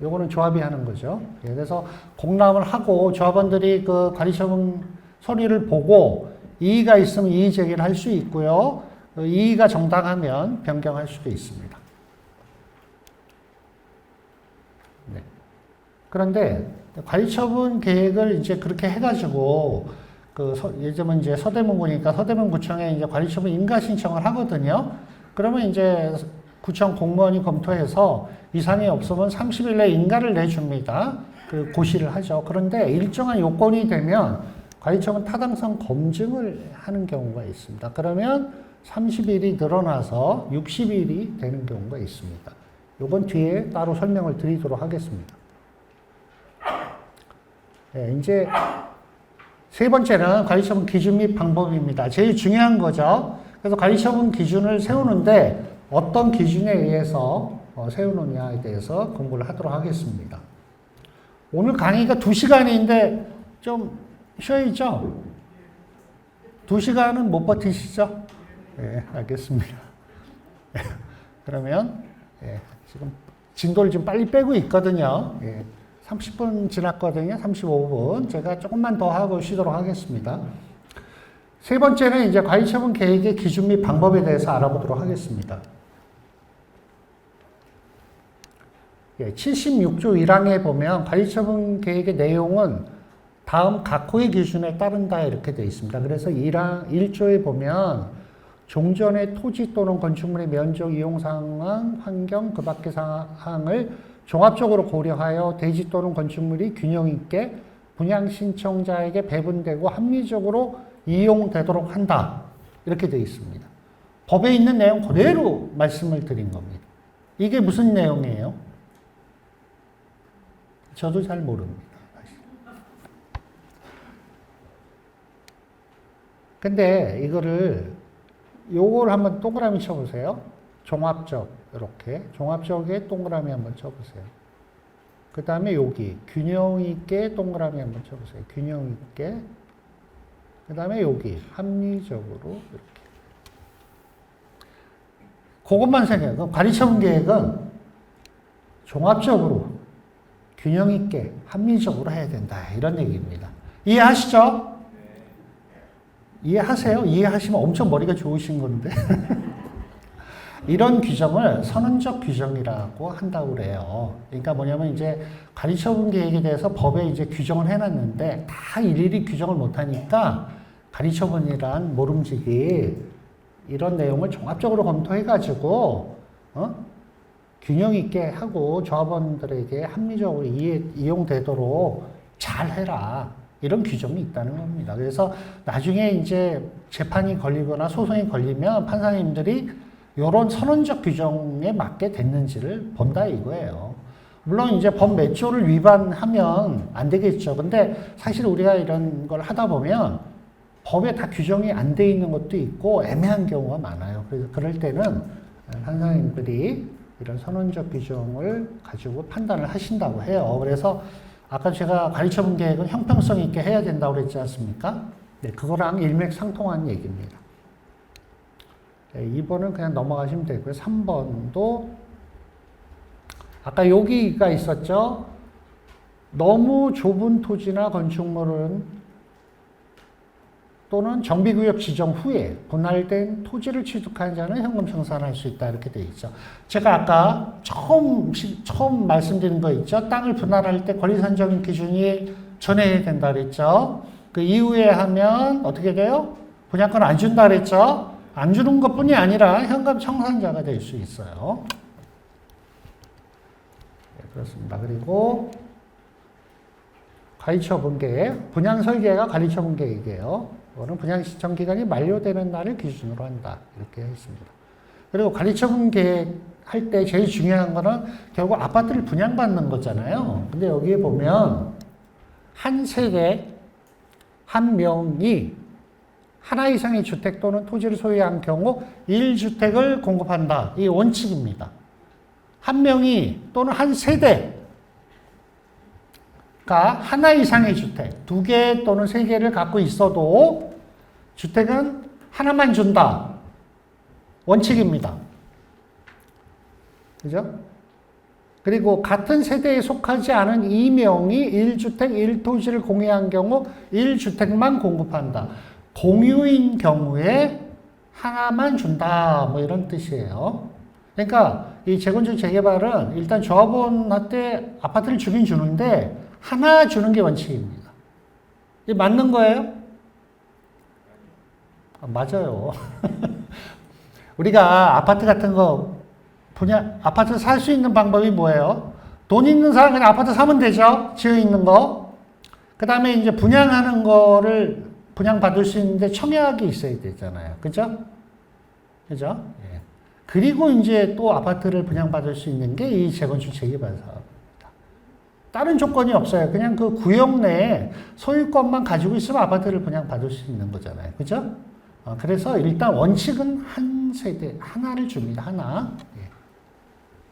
요거는 조합이 하는 거죠. 그래서 공람을 하고 조합원들이 그 관리처분 서류를 보고 이의가 있으면 이의 제기를 할 수 있고요. 이의가 정당하면 변경할 수도 있습니다. 네. 그런데 관리처분 계획을 이제 그렇게 해가지고 예전은 이제 서대문구니까 서대문구청에 이제 관리처분 인가 신청을 하거든요. 그러면 이제 구청 공무원이 검토해서 이상이 없으면 30일 내에 인가를 내줍니다. 그 고시를 하죠. 그런데 일정한 요건이 되면 관리처분 타당성 검증을 하는 경우가 있습니다. 그러면 30일이 늘어나서 60일이 되는 경우가 있습니다. 요건 뒤에 따로 설명을 드리도록 하겠습니다. 예, 이제 세 번째는 관리처분 기준 및 방법입니다. 제일 중요한 거죠. 그래서 관리처분 기준을 세우는데 어떤 기준에 의해서 세우느냐에 대해서 공부를 하도록 하겠습니다. 오늘 강의가 2시간인데 좀 쉬어야죠? 2시간은 못 버티시죠? 네, 알겠습니다. 그러면 지금 진도를 좀 빨리 빼고 있거든요. 30분 지났거든요. 35분. 제가 조금만 더 하고 쉬도록 하겠습니다. 세 번째는 이제 관리처분 계획의 기준 및 방법에 대해서 알아보도록 하겠습니다. 76조 1항에 보면 관리처분 계획의 내용은 다음 각 호의 기준에 따른다 이렇게 되어 있습니다. 그래서 1조에 보면 종전의 토지 또는 건축물의 면적, 이용 상황, 환경, 그 밖의 사항을 종합적으로 고려하여 대지 또는 건축물이 균형 있게 분양 신청자에게 배분되고 합리적으로 이용되도록 한다. 이렇게 되어 있습니다. 법에 있는 내용 그대로 말씀을 드린 겁니다. 이게 무슨 내용이에요? 저도 잘 모릅니다. 근데 요걸 한번 동그라미 쳐보세요. 종합적, 이렇게. 종합적에 동그라미 한번 쳐보세요. 그 다음에 여기, 균형 있게 동그라미 한번 쳐보세요. 균형 있게. 그 다음에 여기, 합리적으로, 이렇게. 그것만 생각해요. 그럼 관리처분 계획은 종합적으로, 균형 있게, 합리적으로 해야 된다. 이런 얘기입니다. 이해하시죠? 이해하세요? 이해하시면 엄청 머리가 좋으신 건데. 이런 규정을 선언적 규정이라고 한다고 그래요. 그러니까 뭐냐면 이제 관리처분 계획에 대해서 법에 이제 규정을 해놨는데 다 일일이 규정을 못하니까 관리처분이란 모름지기 이런 내용을 종합적으로 검토해가지고 균형 있게 하고 조합원들에게 합리적으로 이용되도록 잘 해라. 이런 규정이 있다는 겁니다. 그래서 나중에 이제 재판이 걸리거나 소송이 걸리면 판사님들이 이런 선언적 규정에 맞게 됐는지를 본다 이거예요. 물론 이제 법 몇 조를 위반하면 안 되겠죠. 근데 사실 우리가 이런 걸 하다 보면 법에 다 규정이 안 돼 있는 것도 있고 애매한 경우가 많아요. 그래서 그럴 때는 판사님들이 이런 선언적 규정을 가지고 판단을 하신다고 해요. 그래서 아까 제가 관리처분 계획은 형평성 있게 해야 된다고 그랬지 않습니까? 네, 그거랑 일맥상통한 얘기입니다. 네, 2번은 그냥 넘어가시면 되고요. 3번도 아까 여기가 있었죠? 너무 좁은 토지나 건축물은 또는 정비구역 지정 후에 분할된 토지를 취득한 자는 현금 청산할 수 있다 이렇게 되어 있죠. 제가 아까 처음 말씀드린 거 있죠. 땅을 분할할 때 권리산정 기준이 전해야 된다 그랬죠. 그 이후에 하면 어떻게 돼요? 분양권 안 준다 그랬죠. 안 주는 것뿐이 아니라 현금 청산자가 될 수 있어요. 네, 그렇습니다. 그리고 관리처분 계획, 분양 설계가 관리처분 계획이에요. 이거는 분양 신청 기간이 만료되는 날을 기준으로 한다. 이렇게 했습니다. 그리고 관리처분 계획 할 때 제일 중요한 거는 결국 아파트를 분양받는 거잖아요. 근데 여기에 보면 한 세대 한 명이 하나 이상의 주택 또는 토지를 소유한 경우 1주택을 공급한다. 이 원칙입니다. 한 명이 또는 한 세대가 하나 이상의 주택, 2개 또는 3개를 갖고 있어도 주택은 하나만 준다. 원칙입니다. 그죠? 그리고 같은 세대에 속하지 않은 2명이 1주택 1토지를 공유한 경우 1주택만 공급한다. 공유인 경우에 하나만 준다. 뭐 이런 뜻이에요. 그러니까 이 재건축 재개발은 일단 조합원한테 아파트를 주긴 주는데 하나 주는 게 원칙입니다. 이게 맞는 거예요? 맞아요. 우리가 아파트 같은 거 아파트 살 수 있는 방법이 뭐예요? 돈 있는 사람 그냥 아파트 사면 되죠? 지어 있는 거. 그 다음에 이제 분양하는 거를 분양받을 수 있는데 청약이 있어야 되잖아요. 그죠? 그죠? 예. 그리고 이제 또 아파트를 분양받을 수 있는 게 이 재건축 재개발 사업입니다. 다른 조건이 없어요. 그냥 그 구역 내에 소유권만 가지고 있으면 아파트를 그냥 받을 수 있는 거잖아요. 그죠? 그래서 일단 원칙은 한 세대, 하나를 줍니다. 하나. 예.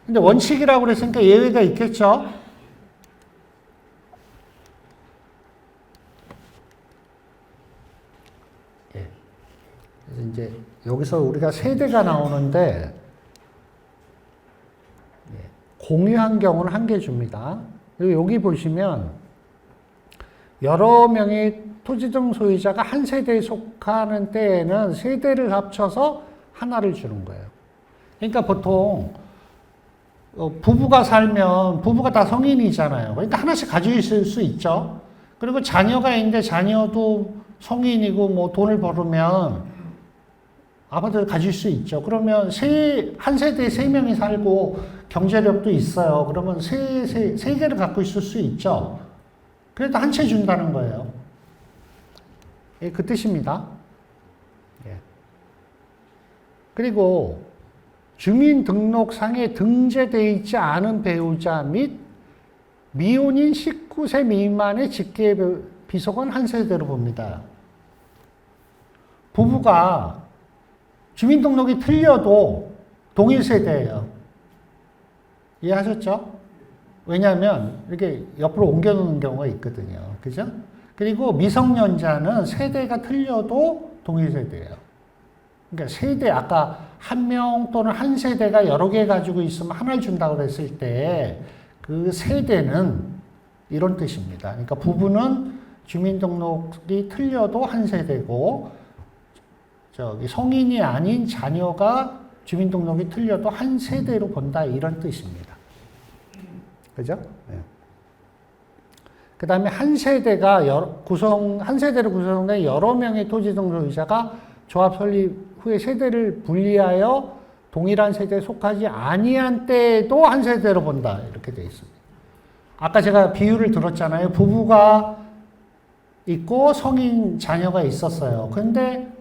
근데 원칙이라고 그랬으니까 예외가 있겠죠? 예. 그래서 이제 여기서 우리가 세대가 나오는데, 예. 공유한 경우는 한 개 줍니다. 그리고 여기 보시면 여러 명의 토지등 소유자가 한 세대에 속하는 때에는 세대를 합쳐서 하나를 주는 거예요. 그러니까 보통 부부가 살면 부부가 다 성인이잖아요. 그러니까 하나씩 가지고 있을 수 있죠. 그리고 자녀가 있는데 자녀도 성인이고 뭐 돈을 벌으면 아파트를 가질 수 있죠. 그러면 한 세대에 3명이 살고 경제력도 있어요. 그러면 세 개를 갖고 있을 수 있죠. 그래도 한 채 준다는 거예요. 예, 그 뜻입니다. 예. 그리고 주민등록상에 등재되어 있지 않은 배우자 및 미혼인 19세 미만의 직계 비속은 한 세대로 봅니다. 부부가 주민등록이 틀려도 동일 세대예요. 이해하셨죠? 왜냐하면 이렇게 옆으로 옮겨놓는 경우가 있거든요. 그죠? 그리고 미성년자는 세대가 틀려도 동일 세대예요. 그러니까 세대, 아까 한 명 또는 한 세대가 여러 개 가지고 있으면 하나를 준다고 그랬을 때 그 세대는 이런 뜻입니다. 그러니까 부부는 주민등록이 틀려도 한 세대고 성인이 아닌 자녀가 주민등록이 틀려도 한 세대로 본다 이런 뜻입니다. 그죠? 네. 그 다음에 한 세대로 구성된 여러 명의 토지등 소유자가 조합 설립 후에 세대를 분리하여 동일한 세대에 속하지 아니한 때에도 한 세대로 본다 이렇게 되어 있습니다. 아까 제가 비유를 들었잖아요. 부부가 있고 성인 자녀가 있었어요. 그런데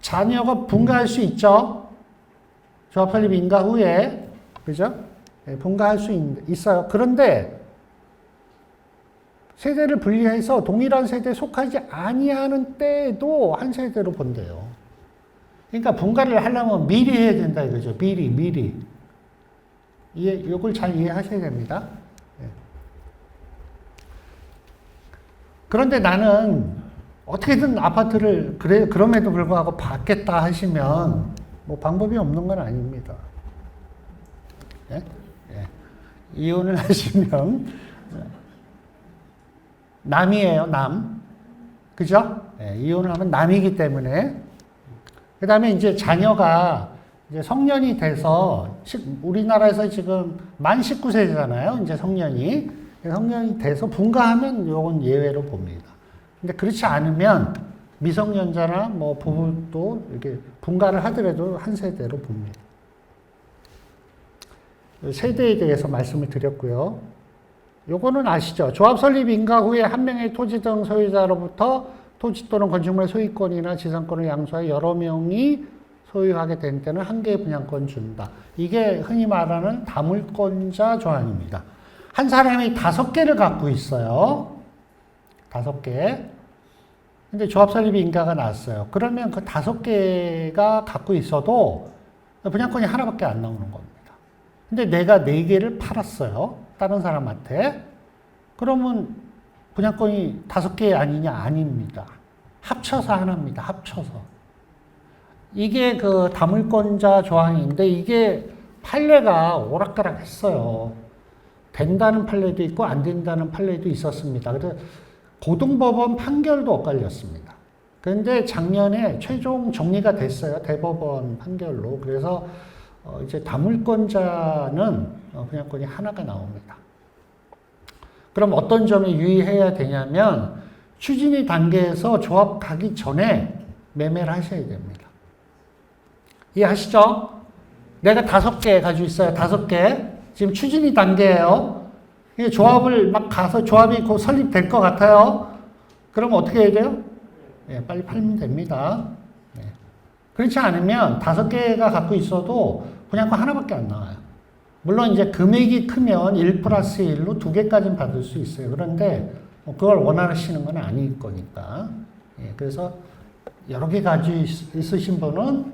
자녀가 분가할 수 있죠. 조합 설립 인가 후에. 그죠? 네, 분가할 수 있어요. 그런데 세대를 분리해서 동일한 세대에 속하지 아니하는 때에도 한 세대로 본대요. 그러니까 분가를 하려면 미리 해야 된다 이거죠. 미리. 이걸 잘 이해하셔야 됩니다. 네. 그런데 나는 어떻게든 아파트를 그럼에도 불구하고 받겠다 하시면 뭐 방법이 없는 건 아닙니다. 예? 예. 이혼을 하시면 남이에요, 남. 그죠? 예, 이혼을 하면 남이기 때문에. 그 다음에 이제 자녀가 이제 성년이 돼서, 우리나라에서 지금 만 19세잖아요. 이제 성년이 돼서 분가하면 요건 예외로 봅니다. 근데 그렇지 않으면 미성년자나 뭐 부부도 이렇게 분가를 하더라도 한 세대로 봅니다. 세대에 대해서 말씀을 드렸고요. 요거는 아시죠? 조합 설립 인가 후에 한 명의 토지 등 소유자로부터 토지 또는 건축물 소유권이나 지상권을 양수하여 여러 명이 소유하게 된 때는 한 개의 분양권 준다. 이게 흔히 말하는 다물권자 조항입니다. 한 사람이 5개를 갖고 있어요. 5개. 근데 조합 설립 인가가 났어요. 그러면 그 5개가 갖고 있어도 분양권이 하나밖에 안 나오는 겁니다. 근데 내가 4개를 팔았어요. 다른 사람한테. 그러면 분양권이 5개 아니냐? 아닙니다. 합쳐서 하나입니다. 합쳐서. 이게 그 다물권자 조항인데 이게 판례가 오락가락 했어요. 된다는 판례도 있고 안 된다는 판례도 있었습니다. 그래서 고등법원 판결도 엇갈렸습니다. 그런데 작년에 최종 정리가 됐어요. 대법원 판결로. 그래서 이제 다물권자는 분양권이 하나가 나옵니다. 그럼 어떤 점에 유의해야 되냐면 추진위 단계에서 조합 가기 전에 매매를 하셔야 됩니다. 이해하시죠? 내가 5개 가지고 있어요. 5개. 지금 추진위 단계예요. 조합을 막 가서 조합이 곧 설립될 것 같아요. 그럼 어떻게 해야 돼요? 네, 빨리 팔면 됩니다. 네. 그렇지 않으면 5개가 갖고 있어도 분양권 하나밖에 안 나와요. 물론 이제 금액이 크면 1 플러스 1로 2개까지는 받을 수 있어요. 그런데 그걸 원하시는 건 아닐 거니까. 예, 그래서 여러 개 가지고 있으신 분은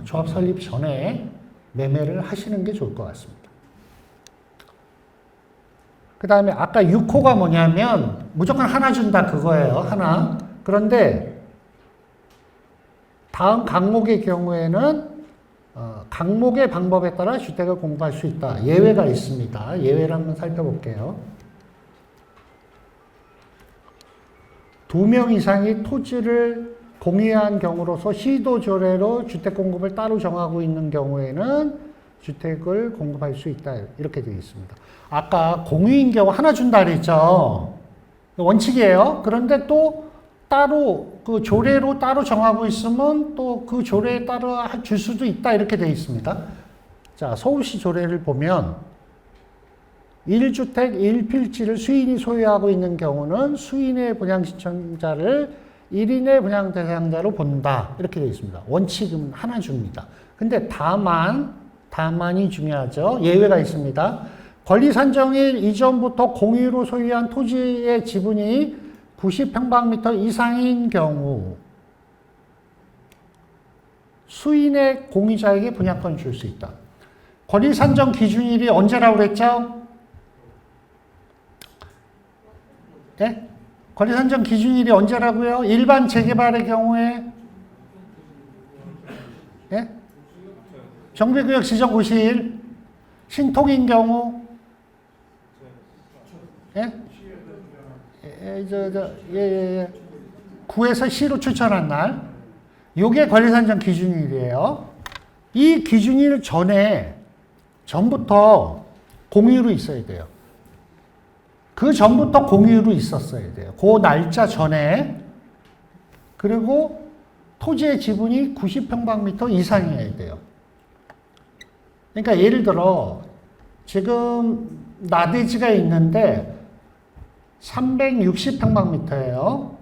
조합 설립 전에 매매를 하시는 게 좋을 것 같습니다. 그 다음에 아까 6호가 뭐냐면 무조건 하나 준다 그거예요. 하나. 그런데 다음 강목의 경우에는 강목의 방법에 따라 주택을 공부할 수 있다. 예외가 있습니다. 예외를 한번 살펴볼게요. 2명 이상이 토지를 공유한 경우로서 시도조례로 주택 공급을 따로 정하고 있는 경우에는 주택을 공급할 수 있다. 이렇게 되어 있습니다. 아까 공유인 경우 하나 준다 그랬죠. 원칙이에요. 그런데 또 따로 그 조례로 따로 정하고 있으면 또 그 조례에 따라 줄 수도 있다. 이렇게 되어 있습니다. 자, 서울시 조례를 보면 1주택 1필지를 수인이 소유하고 있는 경우는 수인의 분양 신청자를 1인의 분양 대상자로 본다. 이렇게 되어 있습니다. 원칙은 하나 줍니다. 근데 다만이 중요하죠. 예외가 있습니다. 권리 산정일 이전부터 공유로 소유한 토지의 지분이 90평방미터 이상인 경우 수인의 공유자에게 분양권을 줄 수 있다. 권리 산정 기준일이 언제라고 그랬죠? 네? 권리 산정 기준일이 언제라고요? 일반 재개발의 경우에 네? 정비구역 지정 고시일, 신통인 경우 예? 구에서 시로 추천한 날, 요게 권리산정 기준일이에요. 이 기준일 전부터 공유로 있어야 돼요. 그 전부터 공유로 있었어야 돼요. 그 날짜 전에. 그리고 토지의 지분이 90평방미터 이상이어야 돼요. 그러니까 예를 들어 지금 나대지가 있는데 360평방미터예요.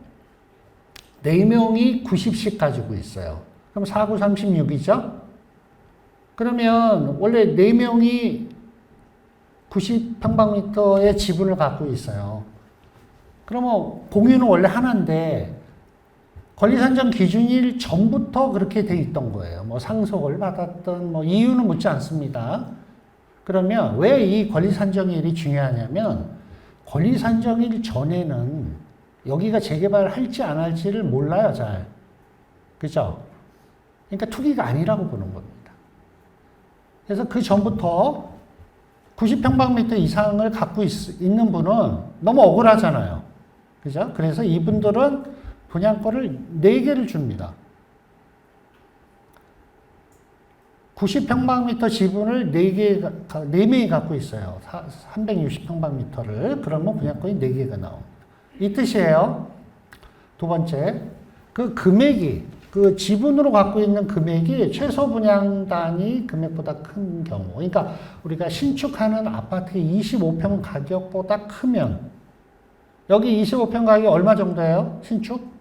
4명이 90씩 가지고 있어요. 그럼 4, 9, 36이죠? 그러면 원래 4명이 90평방미터의 지분을 갖고 있어요. 그러면 공유는 원래 하나인데 권리산정 기준일 전부터 그렇게 돼 있던 거예요. 뭐 상속을 받았던 뭐 이유는 묻지 않습니다. 그러면 왜 이 권리산정일이 중요하냐면 권리산정일 전에는 여기가 재개발할지 안 할지를 몰라요, 잘. 그죠? 그러니까 투기가 아니라고 보는 겁니다. 그래서 그 전부터 90평방미터 이상을 갖고 있는 분은 너무 억울하잖아요. 그죠? 그래서 이분들은 분양권을 4개를 줍니다. 90평방미터 지분을 4명이 갖고 있어요. 360평방미터를. 그러면 분양권이 4개가 나옵니다. 이 뜻이에요. 두 번째, 그 금액이, 그 지분으로 갖고 있는 금액이 최소 분양단위 금액보다 큰 경우. 그러니까 우리가 신축하는 아파트의 25평 가격보다 크면, 여기 25평 가격이 얼마 정도예요? 신축?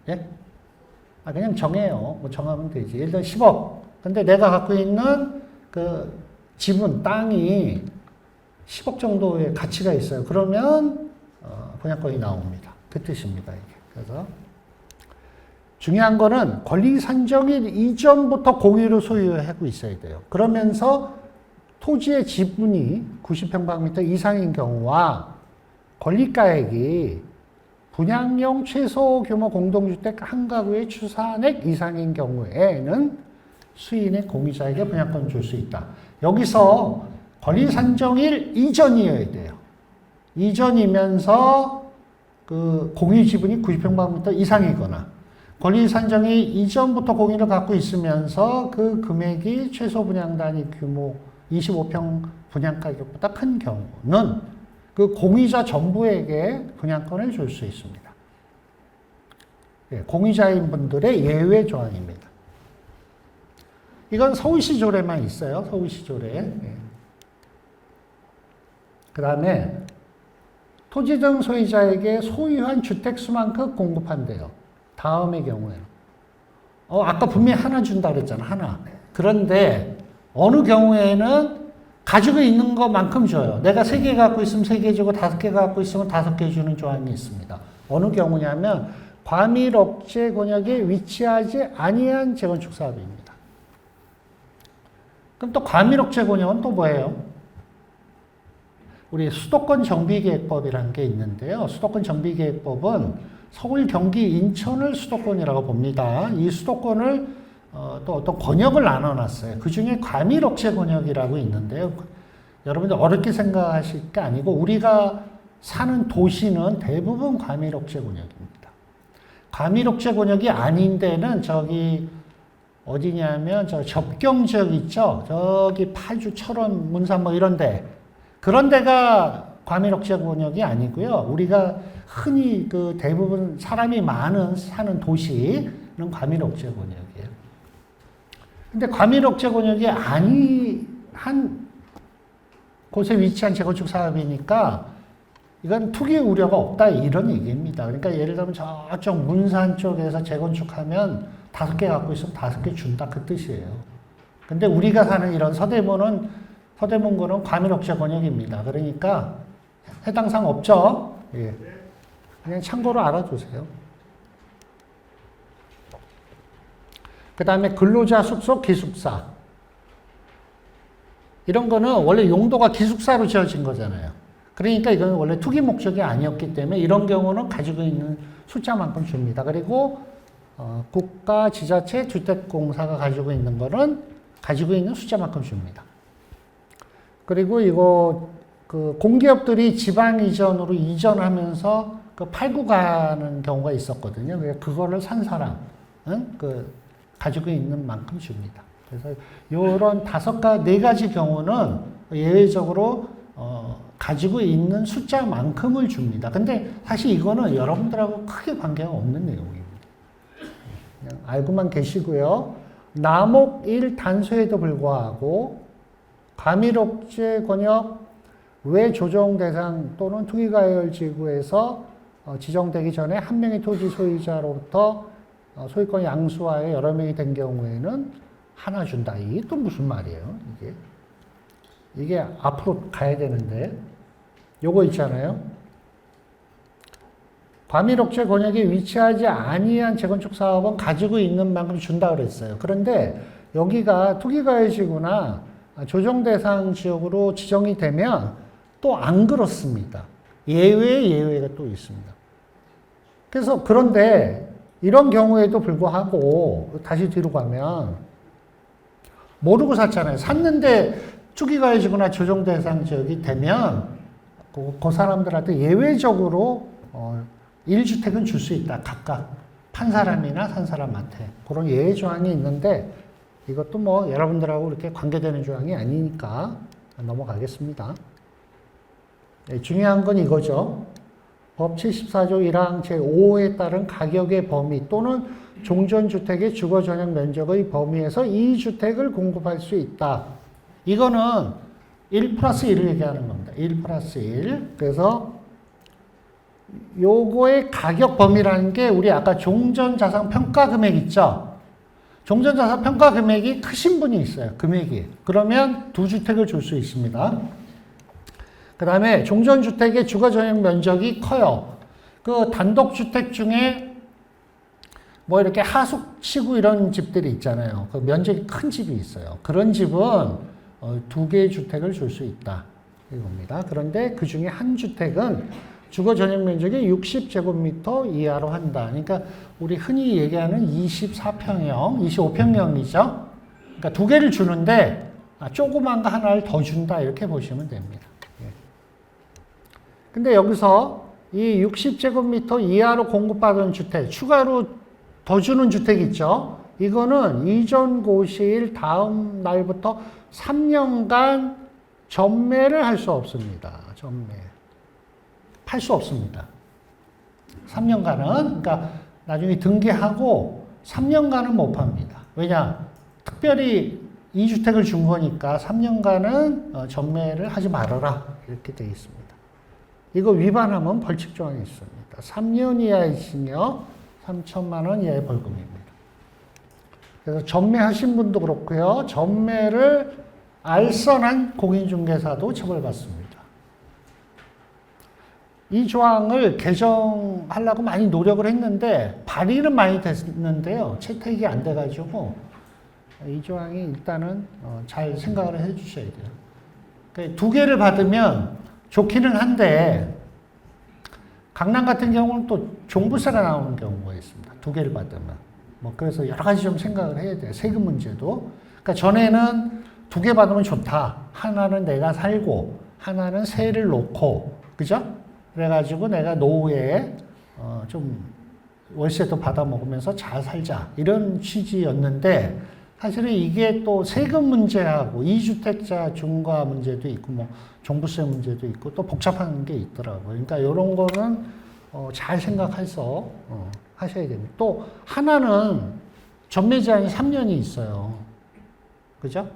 예? 그냥 정해요. 뭐 정하면 되지. 예를 들어 10억. 근데 내가 갖고 있는 그 지분, 땅이 10억 정도의 가치가 있어요. 그러면 분양권이 나옵니다. 그 뜻입니다. 이게. 그래서 중요한 거는 권리 산정일 이전부터 공유로 소유하고 있어야 돼요. 그러면서 토지의 지분이 90평방미터 이상인 경우와 권리가액이 분양용 최소 규모 공동주택 한 가구의 추산액 이상인 경우에는 수인의 공유자에게 분양권을 줄 수 있다. 여기서 권리 산정일 이전이어야 돼요. 이전이면서 그 공유 지분이 90평방미터 이상이거나 권리 산정일 이전부터 공유를 갖고 있으면서 그 금액이 최소 분양 단위 규모 25평 분양 가격보다 큰 경우는 그 공유자 전부에게 분양권을 줄 수 있습니다. 예, 공유자인 분들의 예외 조항입니다. 이건 서울시 조례만 있어요. 서울시 조례. 예. 그 다음에 토지 등 소유자에게 소유한 주택 수만큼 공급한대요. 다음의 경우에는. 아까 분명히 하나 준다 그랬잖아. 하나. 그런데 어느 경우에는 가지고 있는 것만큼 줘요. 내가 3개 갖고 있으면 3개 주고 5개 갖고 있으면 5개 주는 조항이 있습니다. 어느 경우냐면 과밀 억제 권역에 위치하지 아니한 재건축 사업입니다. 그럼 또 과밀 억제 권역은 또 뭐예요? 우리 수도권 정비계획법이라는 게 있는데요. 수도권 정비계획법은 서울, 경기, 인천을 수도권이라고 봅니다. 이 수도권을 또 어떤 권역을 나눠놨어요. 그 중에 과밀 억제 권역이라고 있는데요. 여러분들 어렵게 생각하실 게 아니고 우리가 사는 도시는 대부분 과밀 억제 권역입니다. 과밀 억제 권역이 아닌 데는 저기 어디냐면 저 접경 지역 있죠. 저기 파주, 철원, 문산 뭐 이런 데. 그런 데가 과밀 억제 권역이 아니고요. 우리가 흔히 그 대부분 사람이 많은 사는 도시는 과밀 억제 권역이에요. 근데 과밀 억제 권역이 아니한 곳에 위치한 재건축 사업이니까 이건 투기 우려가 없다 이런 얘기입니다. 그러니까 예를 들면 저쪽 문산 쪽에서 재건축하면 5개 갖고 있으면 5개 준다 그 뜻이에요. 근데 우리가 사는 이런 서대문구는 과밀 억제 권역입니다. 그러니까 해당 사항 없죠? 예. 그냥 참고로 알아두세요. 그 다음에 근로자 숙소 기숙사. 이런 거는 원래 용도가 기숙사로 지어진 거잖아요. 그러니까 이건 원래 투기 목적이 아니었기 때문에 이런 경우는 가지고 있는 숫자만큼 줍니다. 그리고 국가, 지자체, 주택공사가 가지고 있는 거는 가지고 있는 숫자만큼 줍니다. 그리고 이거 그 공기업들이 지방 이전으로 이전하면서 그 팔고 가는 경우가 있었거든요. 그거를 산 사람은 그 가지고 있는 만큼 줍니다. 그래서 요런 4가지 경우는 예외적으로 가지고 있는 숫자만큼을 줍니다. 근데 사실 이거는 여러분들하고 크게 관계가 없는 내용입니다. 그냥 알고만 계시고요. 남옥 1 단서에도 불구하고 과밀 억제 권역 외 조정 대상 또는 투기과열지구에서 지정되기 전에 한 명의 토지 소유자로부터 소유권 양수하에 여러 명이 된 경우에는 하나 준다. 이게 또 무슨 말이에요? 이게 앞으로 가야 되는데 요거 있잖아요. 과밀 억제 권역에 위치하지 아니한 재건축 사업은 가지고 있는 만큼 준다 그랬어요. 그런데 여기가 투기과열지구나 조정 대상 지역으로 지정이 되면 또 안 그렇습니다. 예외가 또 있습니다. 그래서 그런데 이런 경우에도 불구하고 다시 뒤로 가면 모르고 샀잖아요. 샀는데 투기과열지구나 조정 대상 지역이 되면 그 사람들한테 예외적으로 1주택은 줄 수 있다. 각각 판 사람이나 산 사람한테 그런 예외 조항이 있는데 이것도 뭐 여러분들하고 이렇게 관계되는 조항이 아니니까 넘어가겠습니다. 네, 중요한 건 이거죠. 법 74조 1항 제5호에 따른 가격의 범위 또는 종전주택의 주거전용 면적의 범위에서 이 주택을 공급할 수 있다. 이거는 1+1을 얘기하는 겁니다. 1+1. 그래서 요거의 가격 범위라는 게 우리 아까 종전자산 평가 금액 있죠? 종전자산 평가 금액이 크신 분이 있어요. 금액이. 그러면 2주택을 줄 수 있습니다. 그 다음에 종전주택의 주거전용 면적이 커요. 그 단독주택 중에 뭐 이렇게 하숙치고 이런 집들이 있잖아요. 그 면적이 큰 집이 있어요. 그런 집은 2개의 주택을 줄 수 있다. 이겁니다. 그런데 그 중에 한 주택은 주거 전용 면적이 60제곱미터 이하로 한다. 그러니까 우리 흔히 얘기하는 24평형, 25평형이죠. 그러니까 2개를 주는데 조그만 거 하나를 더 준다. 이렇게 보시면 됩니다. 근데 여기서 이 60제곱미터 이하로 공급받은 주택, 추가로 더 주는 주택 있죠. 이거는 이전 고시일 다음 날부터 3년간 전매를 할 수 없습니다. 전매. 팔 수 없습니다. 3년간은, 그러니까 나중에 등기하고 3년간은 못 팝니다. 왜냐? 특별히 2주택을 준 거니까 3년간은 전매를 하지 말아라. 이렇게 되어 있습니다. 이거 위반하면 벌칙 조항이 있습니다. 3년 이하이시며 3천만 원 이하의 벌금입니다. 그래서 전매하신 분도 그렇고요. 전매를 알선한 공인중개사도 처벌받습니다. 이 조항을 개정하려고 많이 노력을 했는데 발의는 많이 됐는데요. 채택이 안 돼가지고 이 조항이 일단은 잘 생각을 해 주셔야 돼요. 그러니까 2개를 받으면 좋기는 한데 강남 같은 경우는 또 종부세가 나오는 경우가 있습니다. 2개를 받으면. 뭐 그래서 여러 가지 좀 생각을 해야 돼요. 세금 문제도. 그러니까 전에는 2개 받으면 좋다. 하나는 내가 살고 하나는 세를 놓고, 그죠? 그래가지고 내가 노후에 좀 월세도 받아 먹으면서 잘 살자 이런 취지였는데 사실은 이게 또 세금 문제하고 2주택자 중과 문제도 있고 뭐 종부세 문제도 있고 또 복잡한 게 있더라고요. 그러니까 이런 거는 잘 생각해서 하셔야 됩니다. 또 하나는 전매 제한이 3년이 있어요. 그죠?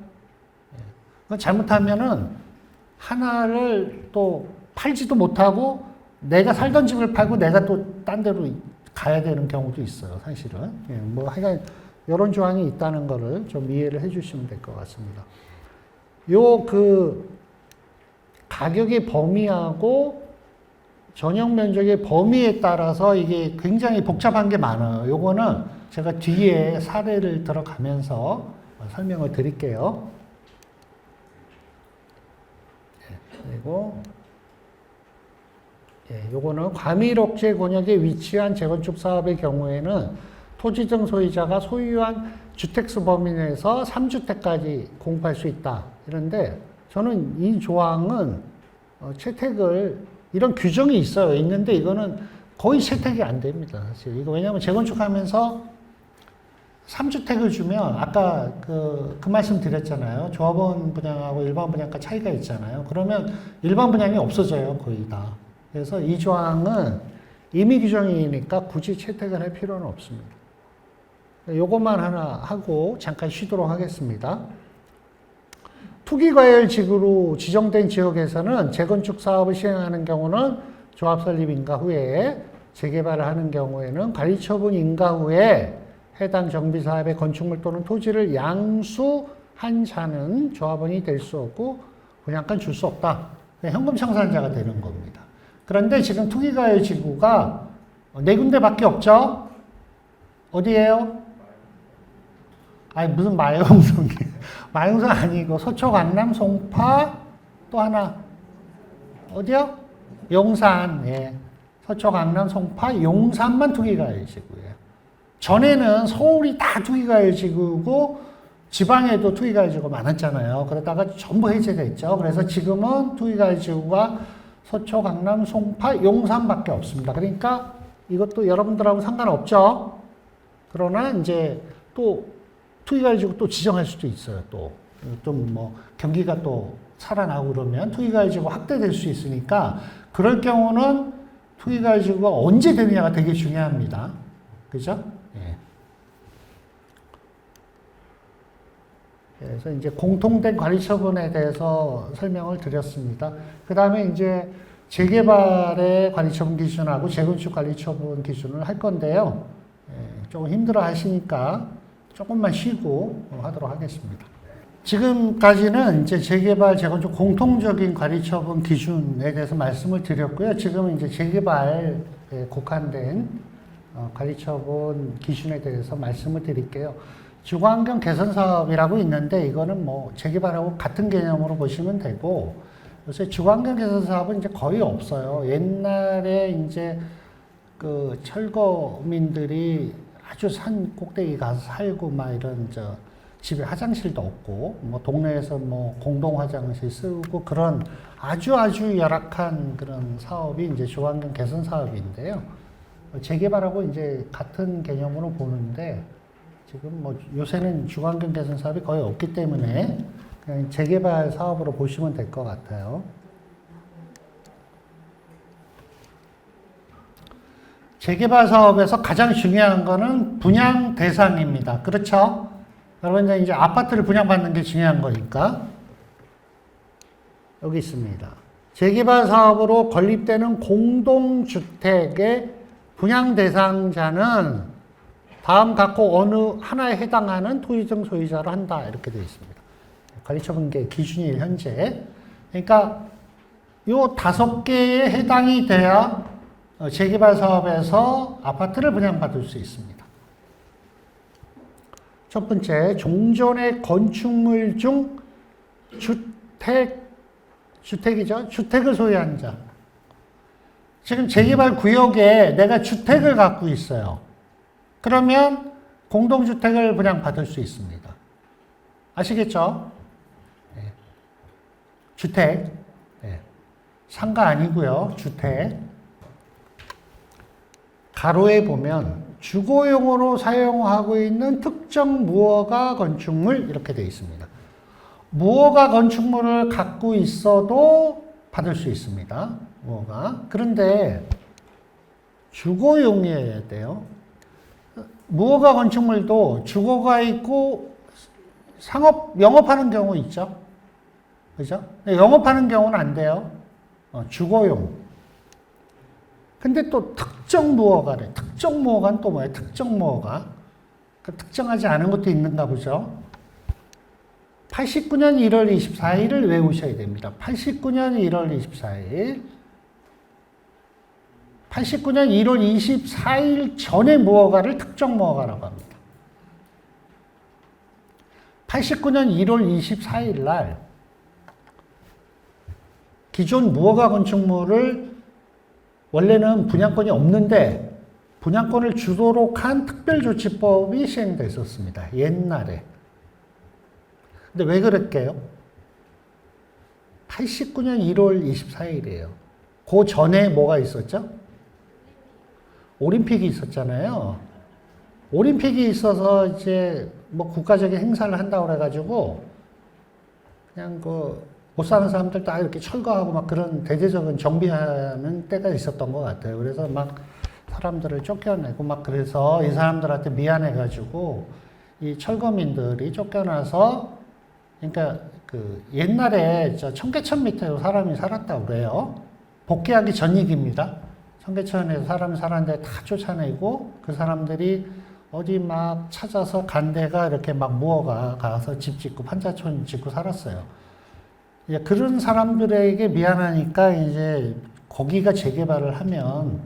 잘못하면은 하나를 또 팔지도 못하고 내가 살던 집을 팔고 내가 또 딴 데로 가야 되는 경우도 있어요, 사실은. 뭐 하여간 이런 조항이 있다는 거를 좀 이해를 해 주시면 될 것 같습니다. 가격의 범위하고 전용 면적의 범위에 따라서 이게 굉장히 복잡한 게 많아요. 요거는 제가 뒤에 사례를 들어가면서 설명을 드릴게요. 그리고 요거는 과밀옥제 권역에 위치한 재건축 사업의 경우에는 토지 등 소유자가 소유한 주택수 범위 내에서 3주택까지 공급할 수 있다. 이런데 저는 이 조항은 채택을 이런 규정이 있어요. 있는데 이거는 거의 채택이 안 됩니다. 사실 이거 왜냐하면 재건축하면서 3주택을 주면 아까 그 말씀 드렸잖아요. 조합원 분양하고 일반 분양가 차이가 있잖아요. 그러면 일반 분양이 없어져요. 거의 다. 그래서 이 조항은 임의 규정이니까 굳이 채택을 할 필요는 없습니다. 요것만 하나 하고 잠깐 쉬도록 하겠습니다. 투기과열지구로 지정된 지역에서는 재건축 사업을 시행하는 경우는 조합 설립 인가 후에 재개발을 하는 경우에는 관리처분 인가 후에 해당 정비사업의 건축물 또는 토지를 양수한 자는 조합원이 될 수 없고 분양권 줄 수 없다. 현금 청산자가 되는 겁니다. 그런데 지금 투기과열지구가 4군데밖에 없죠? 어디예요? 아니 무슨 마용성이에요. 마용성 아니고 서초, 강남, 송파 또 하나 어디요? 용산. 예. 서초, 강남, 송파, 용산만 투기과열지구예요. 전에는 서울이 다 투기과열지구고 지방에도 투기과열지구가 많았잖아요. 그러다가 전부 해제됐죠. 그래서 지금은 투기과열지구가 서초, 강남, 송파, 용산밖에 없습니다. 그러니까 이것도 여러분들하고 상관없죠. 그러나 이제 또 투기과열지구 또 지정할 수도 있어요. 또 좀 뭐 경기가 또 살아나고 그러면 투기과열지구 확대될 수 있으니까 그럴 경우는 투기과열지구가 언제 되느냐가 되게 중요합니다. 그죠? 예. 그래서 이제 공통된 관리처분에 대해서 설명을 드렸습니다. 그 다음에 이제 재개발의 관리처분 기준하고 재건축 관리처분 기준을 할 건데요. 조금 힘들어 하시니까 조금만 쉬고 하도록 하겠습니다. 지금까지는 이제 재개발, 재건축 공통적인 관리처분 기준에 대해서 말씀을 드렸고요. 지금은 이제 재개발에 국한된 관리처분 기준에 대해서 말씀을 드릴게요. 주거환경 개선 사업이라고 있는데 이거는 뭐 재개발하고 같은 개념으로 보시면 되고 요새 주거환경 개선 사업은 이제 거의 없어요. 옛날에 이제 그 철거민들이 아주 산 꼭대기 가서 살고 막 이런 집에 화장실도 없고 뭐 동네에서 뭐 공동 화장실 쓰고 그런 아주 열악한 그런 사업이 이제 주거환경 개선 사업인데요. 재개발하고 이제 같은 개념으로 보는데 지금 뭐 요새는 주거환경 개선 사업이 거의 없기 때문에 그냥 재개발 사업으로 보시면 될 것 같아요. 재개발 사업에서 가장 중요한 거는 분양 대상입니다. 그렇죠? 여러분 이제 아파트를 분양받는 게 중요한 거니까 여기 있습니다. 재개발 사업으로 건립되는 공동주택의 분양 대상자는 다음 각호 어느 하나에 해당하는 토지 등 소유자로 한다. 이렇게 되어 있습니다. 관리처분계획 기준일 현재. 그러니까 요 5개에 해당이 돼야 재개발 사업에서 아파트를 분양받을 수 있습니다. 첫 번째, 종전의 건축물 중 주택이죠. 주택을 소유한 자. 지금 재개발 구역에 내가 주택을 갖고 있어요. 그러면 공동주택을 분양받을 수 있습니다. 아시겠죠? 네. 주택. 네. 상가 아니고요. 주택. 가로에 보면 주거용으로 사용하고 있는 특정 무허가 건축물 이렇게 되어 있습니다. 무허가 건축물을 갖고 있어도 받을 수 있습니다. 무허가. 그런데 주거용이어야 돼요. 무허가 건축물도 주거가 있고 영업하는 경우 있죠. 그죠? 영업하는 경우는 안 돼요. 주거용. 근데 또 특정 무허가래. 특정 무허가는 또 뭐예요? 특정 무허가. 그 특정하지 않은 것도 있는가 보죠. 89년 1월 24일을 외우셔야 됩니다. 89년 1월 24일. 89년 1월 24일 전의 무허가를 특정 무허가라고 합니다. 89년 1월 24일 날 기존 무허가 건축물을 원래는 분양권이 없는데 분양권을 주도록 한 특별조치법이 시행됐었습니다. 옛날에. 근데 왜 그럴게요? 89년 1월 24일이에요. 그 전에 뭐가 있었죠? 올림픽이 있었잖아요. 올림픽이 있어서 이제 뭐 국가적인 행사를 한다고 그래가지고 그냥 못 사는 사람들 다 이렇게 철거하고 막 그런 대대적인 정비하는 때가 있었던 것 같아요. 그래서 막 사람들을 쫓겨내고 막 그래서 이 사람들한테 미안해가지고 이 철거민들이 쫓겨나서 그러니까 그 옛날에 저 청계천 밑에도 사람이 살았다고 그래요. 복귀하기 전 얘기입니다. 청계천에서 사람이 살았는데 다 쫓아내고 그 사람들이 어디 막 찾아서 간 데가 이렇게 막 무허가 가서 집 짓고 판자촌 짓고 살았어요. 그런 사람들에게 미안하니까 이제 거기가 재개발을 하면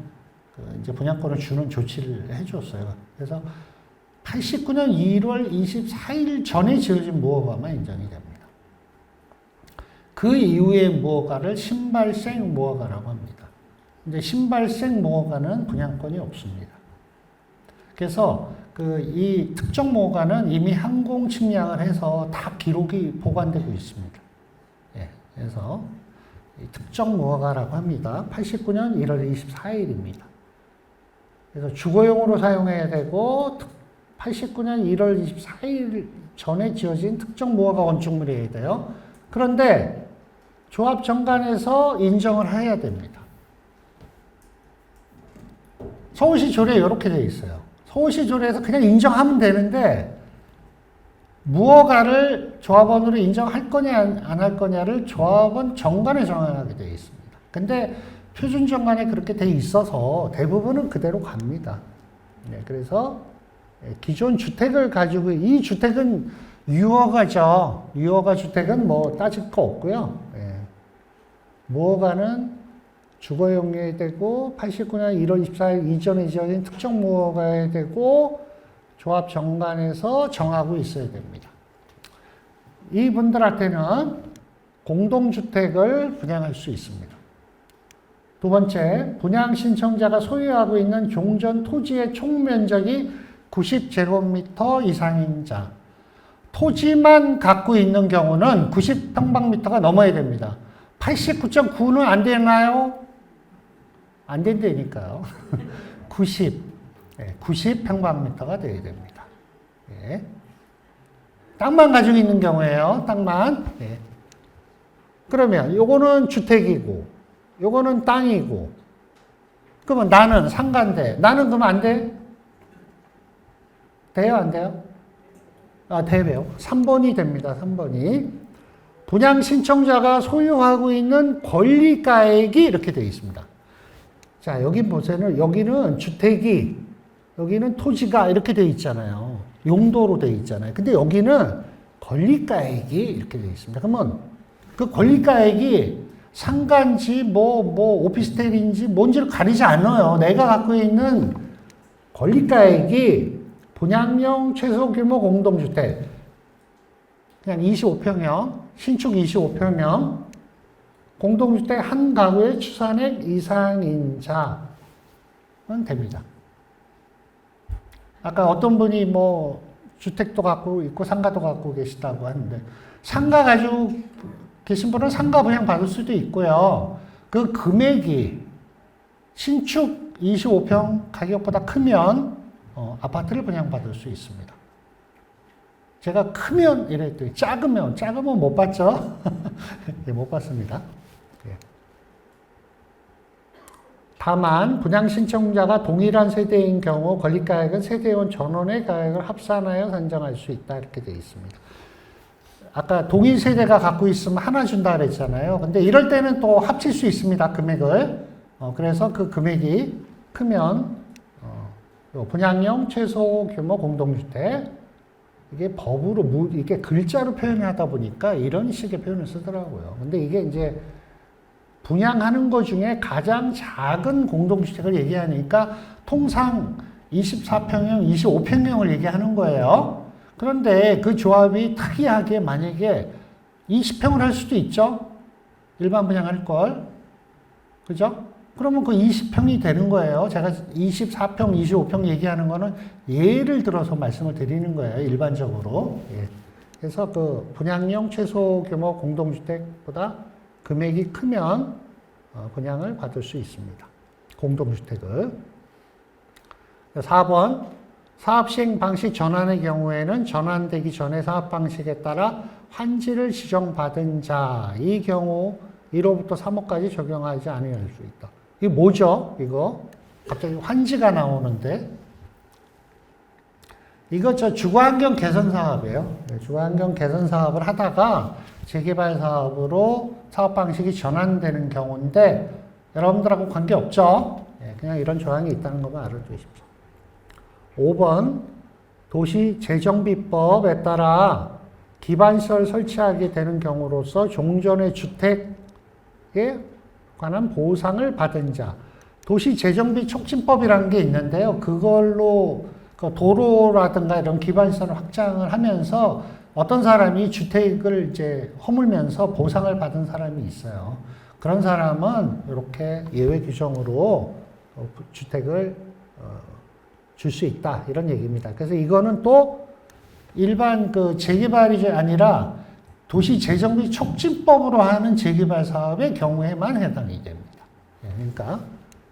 이제 분양권을 주는 조치를 해줬어요. 그래서 89년 1월 24일 전에 지어진 무허가만 인정이 됩니다. 그 이후의 무허가를 신발생 무허가라고 합니다. 근데 신발생 무허가는 분양권이 없습니다. 그래서 이 특정 무허가는 이미 항공 침량을 해서 다 기록이 보관되고 있습니다. 예, 그래서 특정 무허가라고 합니다. 89년 1월 24일입니다. 그래서 주거용으로 사용해야 되고 89년 1월 24일 전에 지어진 특정 무허가 건축물이어야 돼요. 그런데 조합정관에서 인정을 해야 됩니다. 서울시 조례에 이렇게 되어 있어요. 서울시 조례에서 그냥 인정하면 되는데 무허가를 조합원으로 인정할 거냐 안 할 거냐를 조합원 정관에 정하게 되어 있습니다. 근데 표준 정관에 그렇게 되어 있어서 대부분은 그대로 갑니다. 네, 그래서 기존 주택을 가지고 이 주택은 유허가죠. 유허가 주택은 뭐 따질 거 없고요. 네. 무허가는 주거용이어야 되고 89년 1월 24일 이전에 지어진 특정 무허가여야 되고 조합 정관에서 정하고 있어야 됩니다. 이분들한테는 공동주택을 분양할 수 있습니다. 두 번째, 분양 신청자가 소유하고 있는 종전 토지의 총 면적이 90제곱미터 이상인 자. 토지만 갖고 있는 경우는 90평방미터가 넘어야 됩니다. 89.9는 안 되나요? 안 된다니까요. 90평방미터가 되어야 됩니다. 예. 땅만 가지고 있는 경우에요. 땅만. 예. 그러면 요거는 주택이고 요거는 땅이고 그러면 나는 상가인데 나는 그러면 안 돼? 돼요? 안 돼요? 돼요. 3번이 됩니다. 3번이. 분양 신청자가 소유하고 있는 권리가액이 이렇게 되어 있습니다. 자, 여기 보세요. 여기는 주택이, 여기는 토지가 이렇게 되어 있잖아요. 용도로 되어 있잖아요. 근데 여기는 권리가액이 이렇게 되어 있습니다. 그러면 그 권리가액이 상가인지 오피스텔인지 뭔지를 가리지 않아요. 내가 갖고 있는 권리가액이 분양형 최소 규모 공동주택 그냥 25평형 신축 25평형 공동주택 한 가구의 추산액 이상인 자는 됩니다. 아까 어떤 분이 주택도 갖고 있고 상가도 갖고 계시다고 하는데 상가 가지고 계신 분은 상가 분양 받을 수도 있고요. 그 금액이 신축 25평 가격보다 크면 아파트를 분양 받을 수 있습니다. 제가 크면 이랬더니 작으면 못 받죠? 예, 못 받습니다. 예. 다만 분양 신청자가 동일한 세대인 경우 권리가액은 세대원 전원의 가액을 합산하여 산정할 수 있다 이렇게 되어 있습니다. 아까 동일 세대가 갖고 있으면 하나 준다 그랬잖아요. 근데 이럴 때는 또 합칠 수 있습니다. 금액을. 그래서 그 금액이 크면 분양형 최소 규모 공동주택 이게 법으로 이게 글자로 표현하다 보니까 이런 식의 표현을 쓰더라고요. 근데 이게 이제 분양하는 것 중에 가장 작은 공동주택을 얘기하니까 통상 24평형, 25평형을 얘기하는 거예요. 그런데 그 조합이 특이하게 만약에 20평을 할 수도 있죠. 일반 분양할 걸. 그죠? 그러면 그 20평이 되는 거예요. 제가 24평, 25평 얘기하는 거는 예를 들어서 말씀을 드리는 거예요. 일반적으로. 예. 그래서 그 분양형 최소 규모 공동주택보다 금액이 크면 분양을 받을 수 있습니다. 공동주택을. 4번. 사업 시행 방식 전환의 경우에는 전환되기 전에 사업 방식에 따라 환지를 지정받은 자, 이 경우 1호부터 3호까지 적용하지 않을 수 있다. 이게 뭐죠? 이거 갑자기 환지가 나오는데 이거 주거환경 개선 사업이에요. 주거환경 개선 사업을 하다가 재개발 사업으로 사업 방식이 전환되는 경우인데 여러분들하고 관계없죠? 그냥 이런 조항이 있다는 것만 알아두십시오. 5번 도시재정비법에 따라 기반시설 설치하게 되는 경우로서 종전의 주택에 관한 보상을 받은 자. 도시재정비 촉진법이라는 게 있는데요. 그걸로 도로라든가 이런 기반시설을 확장을 하면서 어떤 사람이 주택을 이제 허물면서 보상을 받은 사람이 있어요. 그런 사람은 이렇게 예외 규정으로 주택을 줄 수 있다. 이런 얘기입니다. 그래서 이거는 또 일반 재개발이 아니라 도시재정비 촉진법으로 하는 재개발 사업의 경우에만 해당이 됩니다. 그러니까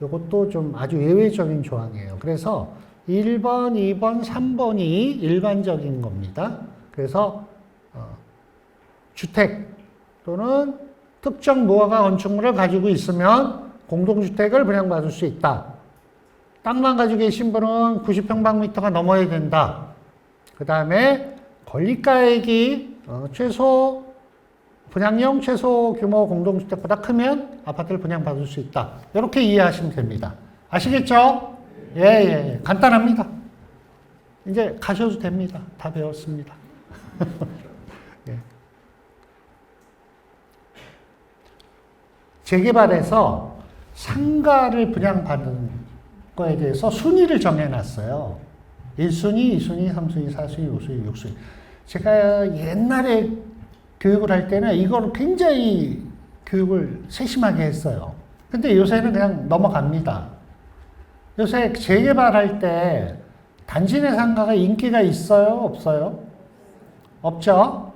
이것도 좀 아주 예외적인 조항이에요. 그래서 1번, 2번, 3번이 일반적인 겁니다. 그래서 주택 또는 특정 무허가 건축물을 가지고 있으면 공동주택을 분양받을 수 있다. 땅만 가지고 계신 분은 90평방미터가 넘어야 된다. 그 다음에 권리가액이 분양형 최소 규모 공동주택보다 크면 아파트를 분양받을 수 있다. 이렇게 이해하시면 됩니다. 아시겠죠? 예. 간단합니다. 이제 가셔도 됩니다. 다 배웠습니다. 예. 재개발에서 상가를 분양받는 거에 대해서 순위를 정해놨어요. 1순위, 2순위, 3순위, 4순위, 5순위, 6순위. 제가 옛날에 교육을 할 때는 이걸 굉장히 교육을 세심하게 했어요. 근데 요새는 그냥 넘어갑니다. 요새 재개발할 때 단지 내 상가가 인기가 있어요? 없어요? 없죠?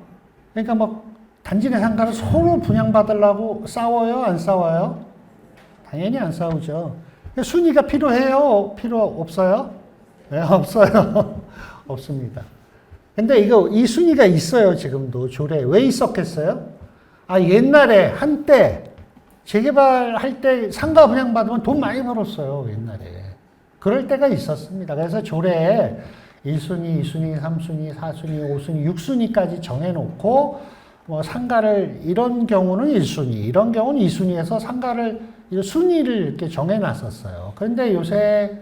그러니까 단지 내 상가를 서로 분양받으려고 싸워요? 안 싸워요? 당연히 안 싸우죠. 순위가 필요해요? 필요 없어요? 네, 없어요. 없습니다. 근데 이 순위가 있어요, 지금도 조례에. 왜 있었겠어요? 옛날에, 한때, 재개발할 때 상가 분양받으면 돈 많이 벌었어요, 옛날에. 그럴 때가 있었습니다. 그래서 조례에 1순위, 2순위, 3순위, 4순위, 5순위, 6순위까지 정해놓고, 상가를, 이런 경우는 1순위, 이런 경우는 2순위에서 상가를, 순위를 이렇게 정해놨었어요. 그런데 요새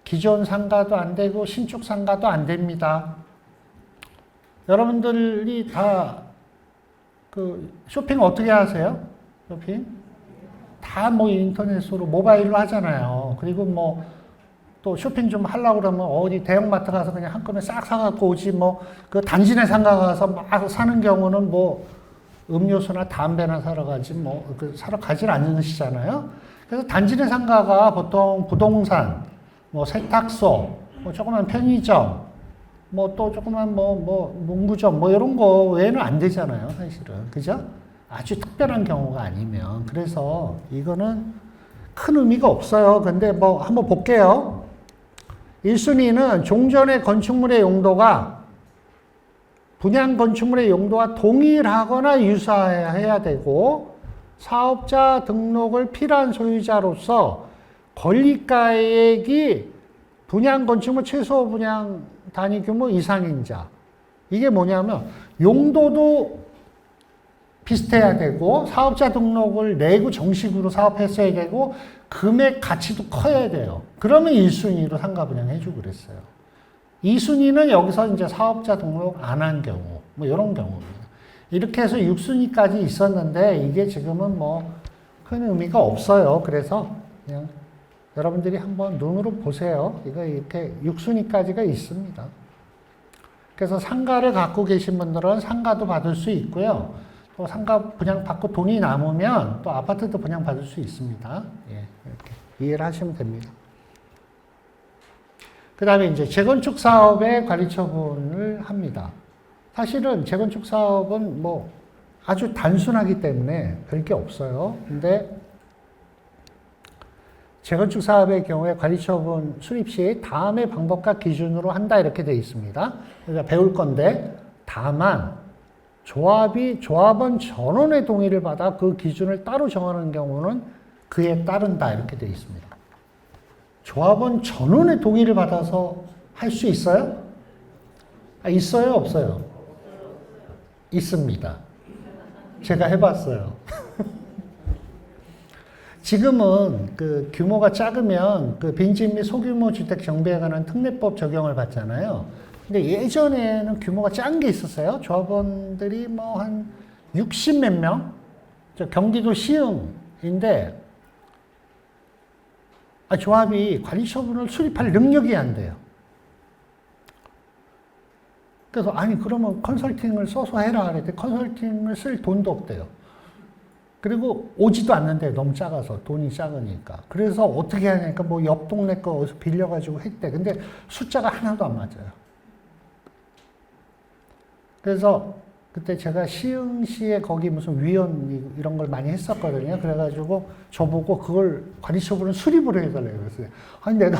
기존 상가도 안 되고, 신축 상가도 안 됩니다. 여러분들이 다 그 쇼핑 어떻게 하세요? 쇼핑? 다 뭐 인터넷으로 모바일로 하잖아요. 그리고 뭐 또 쇼핑 좀 하려고 그러면 어디 대형마트 가서 그냥 한꺼번에 싹 사갖고 오지 뭐 그 단지내 상가 가서 막 사는 경우는 뭐 음료수나 담배나 사러 가지 뭐 그 사러 가질 않으시잖아요. 그래서 단지내 상가가 보통 부동산, 뭐 세탁소, 뭐 조그만 편의점, 뭐 또 조그만 뭐 문구점 뭐 이런 거 외에는 안 되잖아요, 사실은. 그죠? 아주 특별한 경우가 아니면. 그래서 이거는 큰 의미가 없어요. 근데 뭐 한번 볼게요. 1순위는 종전의 건축물의 용도가 분양 건축물의 용도와 동일하거나 유사해야 되고 사업자 등록을 필요한 소유자로서 권리가액이 분양 건축물 최소 분양 단위 규모 이상인 자. 이게 뭐냐면 용도도 비슷해야 되고 사업자 등록을 내고 정식으로 사업했어야 되고 금액 가치도 커야 돼요. 그러면 1순위로 상가 분양 해주고 그랬어요. 2순위는 여기서 이제 사업자 등록 안 한 경우 뭐 이런 경우입니다. 이렇게 해서 6순위까지 있었는데 이게 지금은 뭐 큰 의미가 없어요. 그래서 그냥 여러분들이 한번 눈으로 보세요. 이거 이렇게 6순위까지가 있습니다. 그래서 상가를 갖고 계신 분들은 상가도 받을 수 있고요. 또 상가 분양 받고 돈이 남으면 또 아파트도 분양 받을 수 있습니다. 예, 이렇게 이해를 하시면 됩니다. 그 다음에 이제 재건축 사업의 관리 처분을 합니다. 사실은 재건축 사업은 뭐 아주 단순하기 때문에 별게 없어요. 근데 재건축 사업의 경우에 관리 처분 수립 시 다음의 방법과 기준으로 한다 이렇게 되어 있습니다. 그러니까 배울 건데 다만 조합원 전원의 동의를 받아 그 기준을 따로 정하는 경우는 그에 따른다 이렇게 되어 있습니다. 조합원 전원의 동의를 받아서 할 수 있어요? 있어요? 없어요? 있습니다. 제가 해봤어요. 지금은 그 규모가 작으면 그 빈집 및 소규모 주택 정비에 관한 특례법 적용을 받잖아요. 근데 예전에는 규모가 작은 게 있었어요. 조합원들이 뭐 한 60 몇 명? 저 경기도 시흥인데 조합이 관리 처분을 수립할 능력이 안 돼요. 그래서 아니 그러면 컨설팅을 써서 해라 그랬더니 컨설팅을 쓸 돈도 없대요. 그리고 오지도 않는데 너무 작아서 돈이 작으니까. 그래서 어떻게 하냐니까 뭐 옆 동네 거 어디서 빌려가지고 했대. 근데 숫자가 하나도 안 맞아요. 그래서 그때 제가 시흥시에 거기 무슨 위원 이런 걸 많이 했었거든요. 그래가지고 저보고 그걸 관리 처분을 수립을 해달라고 그랬어요. 아니 내가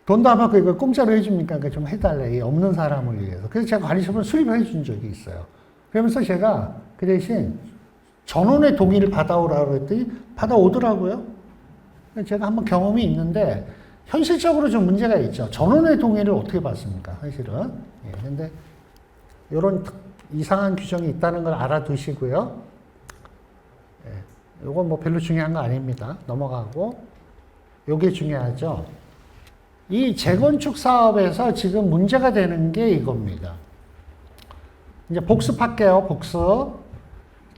돈도 안 받고 이걸 공짜로 해줍니까? 그러니까 좀 해달래. 없는 사람을 위해서. 그래서 제가 관리 처분을 수립해 준 적이 있어요. 그러면서 제가 그 대신 전원의 동의를 받아오라고 했더니 받아오더라고요. 제가 한번 경험이 있는데 현실적으로 좀 문제가 있죠. 전원의 동의를 어떻게 받습니까? 사실은. 예, 근데 이런 이상한 규정이 있다는 걸 알아두시고요. 예, 이건 뭐 별로 중요한 거 아닙니다. 넘어가고. 이게 중요하죠. 이 재건축 사업에서 지금 문제가 되는 게 이겁니다. 이제 복습할게요. 복습.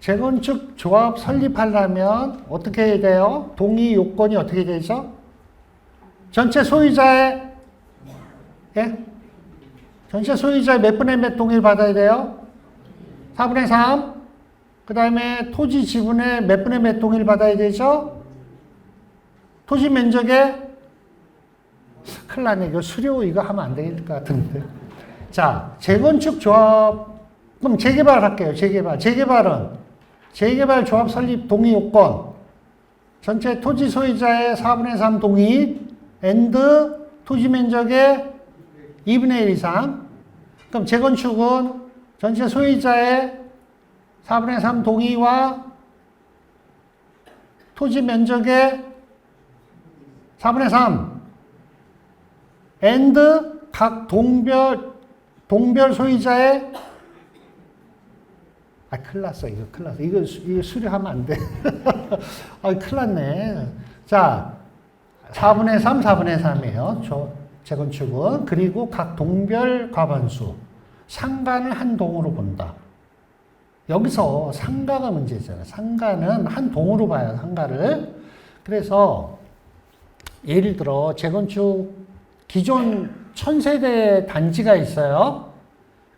재건축 조합 설립하려면 어떻게 해야 돼요? 동의 요건이 어떻게 되죠? 전체 소유자의 예? 전체 소유자의 몇 분의 몇 동의를 받아야 돼요? 4분의 3. 그 다음에 토지 지분의 몇 분의 몇 동의를 받아야 되죠? 토지 면적의 큰일 나네. 이거 수료 이거 하면 안 될 것 같은데. 자, 재건축 조합 그럼 재개발 할게요. 재개발 조합 설립 동의 요건. 전체 토지 소유자의 4분의 3 동의 and 토지 면적의 2분의 1 이상. 그럼 재건축은 전체 소유자의 4분의 3 동의와 토지 면적의 4분의 3 and 각 동별 소유자의 큰일 났어. 이거 수리하면 안 돼. 큰일 났네. 자, 4분의 3, 4분의 3이에요. 재건축은. 그리고 각 동별 과반수. 상가는 한 동으로 본다. 여기서 상가가 문제잖아요. 상가는 한 동으로 봐요, 상가를. 그래서 예를 들어 재건축 기존 1000세대 단지가 있어요.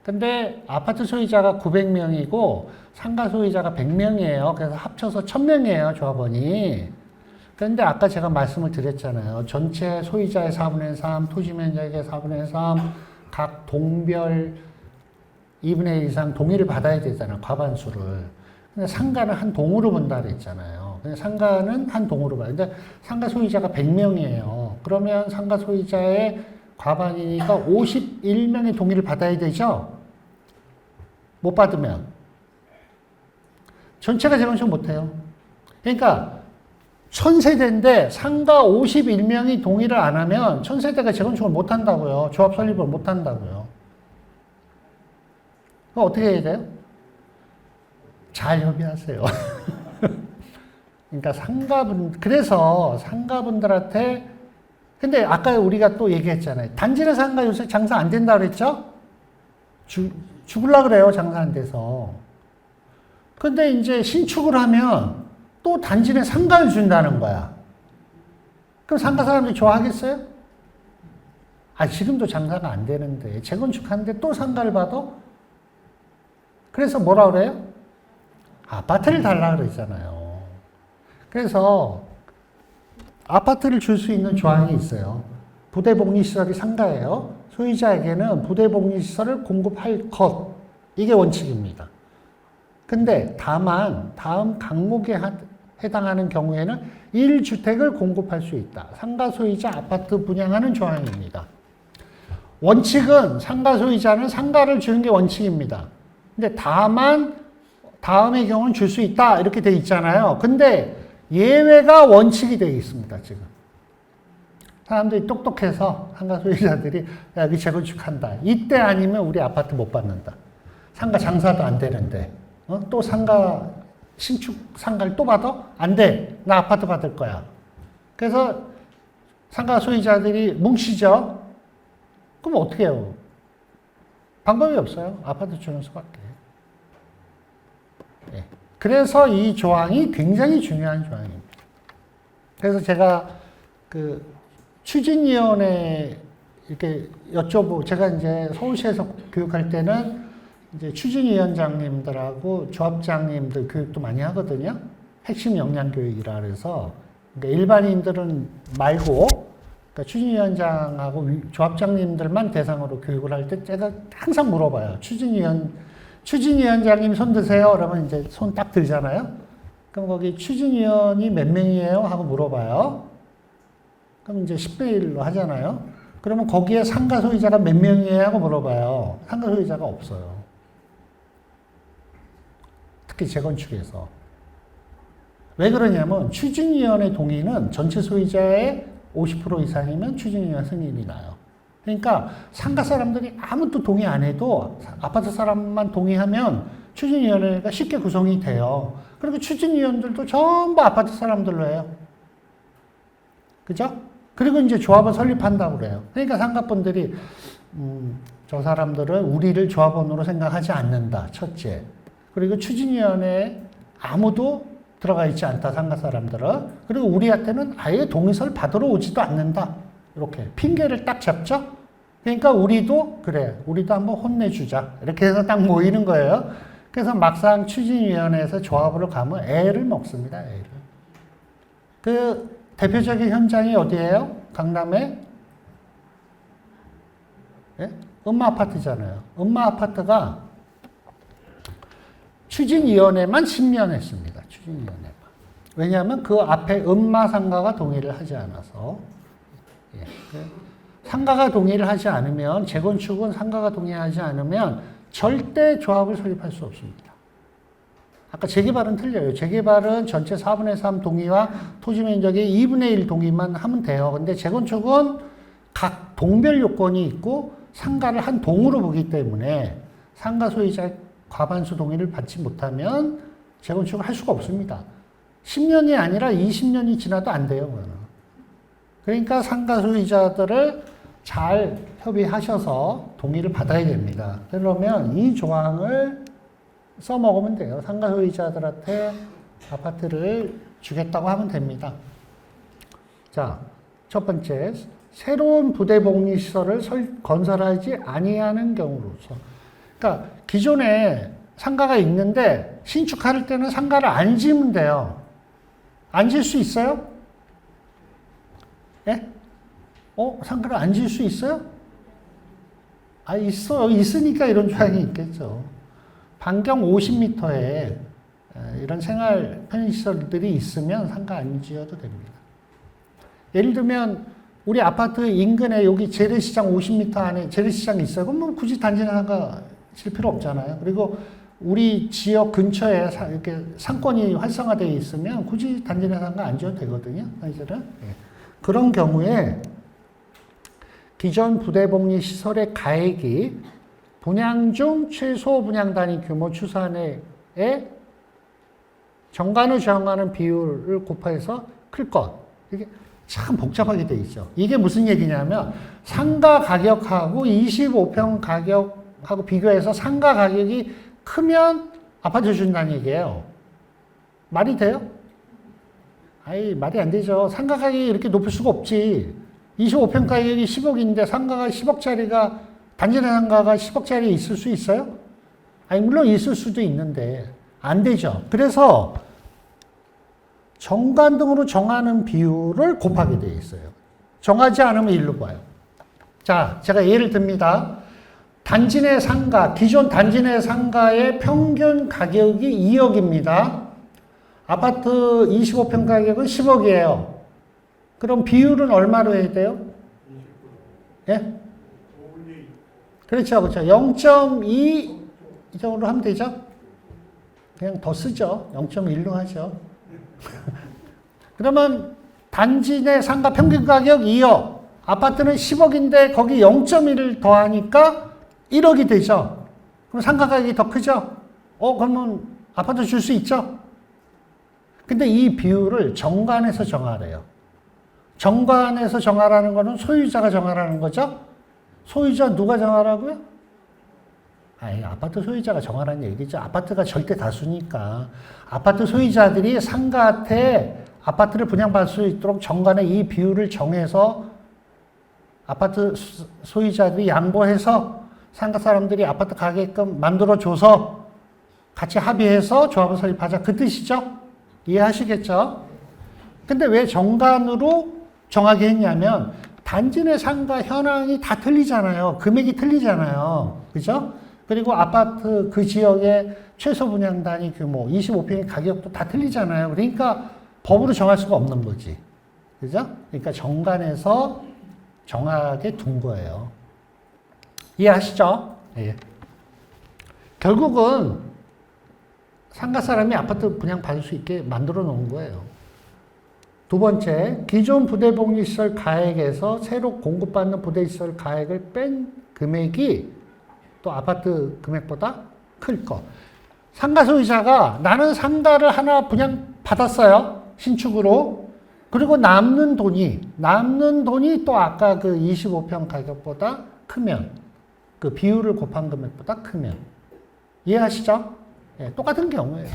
근데 아파트 소유자가 900명이고 상가 소유자가 100명이에요. 그래서 합쳐서 1000명이에요, 조합원이. 그런데 아까 제가 말씀을 드렸잖아요. 전체 소유자의 4분의 3, 토지 면적의 4분의 3, 각 동별 2분의 1 이상 동의를 받아야 되잖아요, 과반수를. 근데 상가는 한 동으로 본다 그랬잖아요. 근데 상가는 한 동으로 봐요. 근데 상가 소유자가 100명이에요. 그러면 상가 소유자의 과반이니까 51명의 동의를 받아야 되죠? 못 받으면 전체가 재건축 못해요. 그러니까 1000세대인데 상가 51명이 동의를 안 하면 1000세대가 재건축을 못한다고요. 조합 설립을 못한다고요. 그럼 어떻게 해야 돼요? 잘 협의하세요. 그러니까 그래서 상가분들한테, 근데 아까 우리가 또 얘기했잖아요. 단지는 상가 요새 장사 안 된다 그랬죠? 죽으려고 그래요, 장사 안 돼서. 근데 이제 신축을 하면 또 단지는 상가를 준다는 거야. 그럼 상가 사람들이 좋아하겠어요? 지금도 장사가 안 되는데, 재건축하는데 또 상가를 받아? 그래서 뭐라 그래요? 아파트를 달라 그러잖아요. 그래서 아파트를 줄 수 있는 조항이 있어요. 부대복리시설이 상가예요. 소유자에게는 부대복리시설을 공급할 것. 이게 원칙입니다. 근데 다만 다음 항목에 해당하는 경우에는 1주택을 공급할 수 있다. 상가 소유자 아파트 분양하는 조항입니다. 원칙은 상가 소유자는 상가를 주는 게 원칙입니다. 근데 다만 다음의 경우는 줄 수 있다 이렇게 돼 있잖아요. 근데 예외가 원칙이 되어 있습니다. 지금 사람들이 똑똑해서 상가 소유자들이 여기 재건축한다. 이때 아니면 우리 아파트 못 받는다. 상가 장사도 안 되는데 또 상가 신축 상가를 또 받아? 안 돼. 나 아파트 받을 거야. 그래서 상가 소유자들이 뭉치죠. 그럼 어떻게 해요? 방법이 없어요. 아파트 주는 수밖에. 네. 그래서 이 조항이 굉장히 중요한 조항입니다. 그래서 제가 그 추진위원회 이렇게 여쭤보고, 제가 이제 서울시에서 교육할 때는 이제 추진위원장님들하고 조합장님들 교육도 많이 하거든요. 핵심 역량 교육이라 그래서. 그러니까 일반인들은 말고, 그러니까 추진위원장하고 조합장님들만 대상으로 교육을 할 때 제가 항상 물어봐요. 추진위원장님 손 드세요. 그러면 이제 손 딱 들잖아요. 그럼 거기 추진위원이 몇 명이에요? 하고 물어봐요. 그럼 이제 10대 1로 하잖아요. 그러면 거기에 상가 소유자가 몇 명이에요? 하고 물어봐요. 상가 소유자가 없어요. 특히 재건축에서. 왜 그러냐면 추진위원회 동의는 전체 소유자의 50% 이상이면 추진위원 승인이 나요. 그러니까 상가 사람들이 아무도 동의 안 해도 아파트 사람만 동의하면 추진위원회가 쉽게 구성이 돼요. 그리고 추진위원들도 전부 아파트 사람들로 해요. 그죠? 그리고 이제 조합을 설립한다고 그래요. 그러니까 상가분들이 저 사람들은 우리를 조합원으로 생각하지 않는다. 첫째. 그리고 추진위원회에 아무도 들어가 있지 않다. 상가 사람들은. 그리고 우리한테는 아예 동의서를 받으러 오지도 않는다. 이렇게 핑계를 딱 잡죠. 그러니까 우리도 그래. 우리도 한번 혼내주자. 이렇게 해서 딱 모이는 거예요. 그래서 막상 추진위원회에서 조합으로 가면 애를 먹습니다. 애를. 그 대표적인 현장이 어디예요? 강남에? 예? 음마아파트잖아요. 음마아파트가 추진위원회만 10년 했습니다. 추진위원회만. 왜냐하면 그 앞에 음마상가가 동의를 하지 않아서. 예. 상가가 동의를 하지 않으면, 재건축은 상가가 동의하지 않으면 절대 조합을 설립할 수 없습니다. 아까 재개발은 틀려요. 재개발은 전체 4분의 3 동의와 토지 면적의 2분의 1 동의만 하면 돼요. 근데 재건축은 각 동별 요건이 있고 상가를 한 동으로 보기 때문에 상가 소유자 과반수 동의를 받지 못하면 재건축을 할 수가 없습니다. 10년이 아니라 20년이 지나도 안 돼요. 그거는. 그러니까 상가 소유자들을 잘 협의하셔서 동의를 받아야 됩니다. 그러면 이 조항을 써먹으면 돼요. 상가 소유자들한테 아파트를 주겠다고 하면 됩니다. 자, 첫 번째, 새로운 부대 복리 시설을 건설하지 아니하는 경우로서. 그러니까 기존에 상가가 있는데 신축할 때는 상가를 안 지으면 돼요. 안 지을 수 있어요? 예? 상가를 안 지을 수 있어요? 있어요. 있으니까 이런 조항이 있겠죠. 반경 50m에 이런 생활 편의시설들이 있으면 상가 안 지어도 됩니다. 예를 들면 우리 아파트 인근에 여기 재래시장 50m 안에 재래시장이 있어요. 그럼 뭐 굳이 단지 상가 질 필요 없잖아요. 그리고 우리 지역 근처에 이렇게 상권이 활성화되어 있으면 굳이 단지 상가 안 지어도 되거든요. 사실은. 그런 경우에 기존 부대복리 시설의 가액이 분양 중 최소 분양 단위 규모 추산액에 정관을 정하는 비율을 곱해서 클 것. 이게 참 복잡하게 돼 있죠. 이게 무슨 얘기냐면 상가 가격하고 25평 가격하고 비교해서 상가 가격이 크면 아파트 준다는 얘기예요. 말이 돼요? 말이 안 되죠. 상가 가격이 이렇게 높을 수가 없지. 25평 가격이 10억인데 상가가 10억짜리가 단지 내 상가가 10억짜리 있을 수 있어요? 물론 있을 수도 있는데 안 되죠. 그래서 정관 등으로 정하는 비율을 곱하게 되어 있어요. 정하지 않으면 일로 봐요. 자, 제가 예를 듭니다. 단지 내 상가, 기존 단지 내 상가의 평균 가격이 2억입니다. 아파트 25평 가격은 10억이에요. 그럼 비율은 얼마로 해야 돼요? 예? 그렇죠, 그렇죠. 0.2 이 정도로 하면 되죠? 그냥 더 쓰죠. 0.1로 하죠. 그러면 단지 내 상가 평균 가격 2억, 아파트는 10억인데 거기 0.1을 더하니까 1억이 되죠. 그럼 상가 가격이 더 크죠? 그러면 아파트 줄 수 있죠? 근데 이 비율을 정관에서 정하래요. 정관에서 정하라는 거는 소유자가 정하라는 거죠? 소유자 누가 정하라고요? 아파트 소유자가 정하라는 얘기죠. 아파트가 절대 다수니까. 아파트 소유자들이 상가한테 아파트를 분양받을 수 있도록 정관에 이 비율을 정해서 아파트 소유자들이 양보해서 상가 사람들이 아파트 가게끔 만들어줘서 같이 합의해서 조합을 설립하자. 그 뜻이죠? 이해하시겠죠? 근데 왜 정관으로 정하게 했냐면 단지 내 상가 현황이 다 틀리잖아요. 금액이 틀리잖아요. 그죠? 그리고 아파트 그 지역의 최소 분양 단위 규모, 25평의 가격도 다 틀리잖아요. 그러니까 법으로 정할 수가 없는 거지. 그죠? 그러니까 정관에서 정하게 둔 거예요. 이해하시죠? 예. 결국은 상가 사람이 아파트 분양 받을 수 있게 만들어 놓은 거예요. 두 번째, 기존 부대복리시설 가액에서 새로 공급받는 부대시설 가액을 뺀 금액이 또 아파트 금액보다 클 것. 상가 소유자가 나는 상가를 하나 분양 받았어요. 신축으로. 그리고 남는 돈이 또 아까 그 25평 가격보다 크면, 그 비율을 곱한 금액보다 크면. 이해하시죠? 네, 똑같은 경우예요.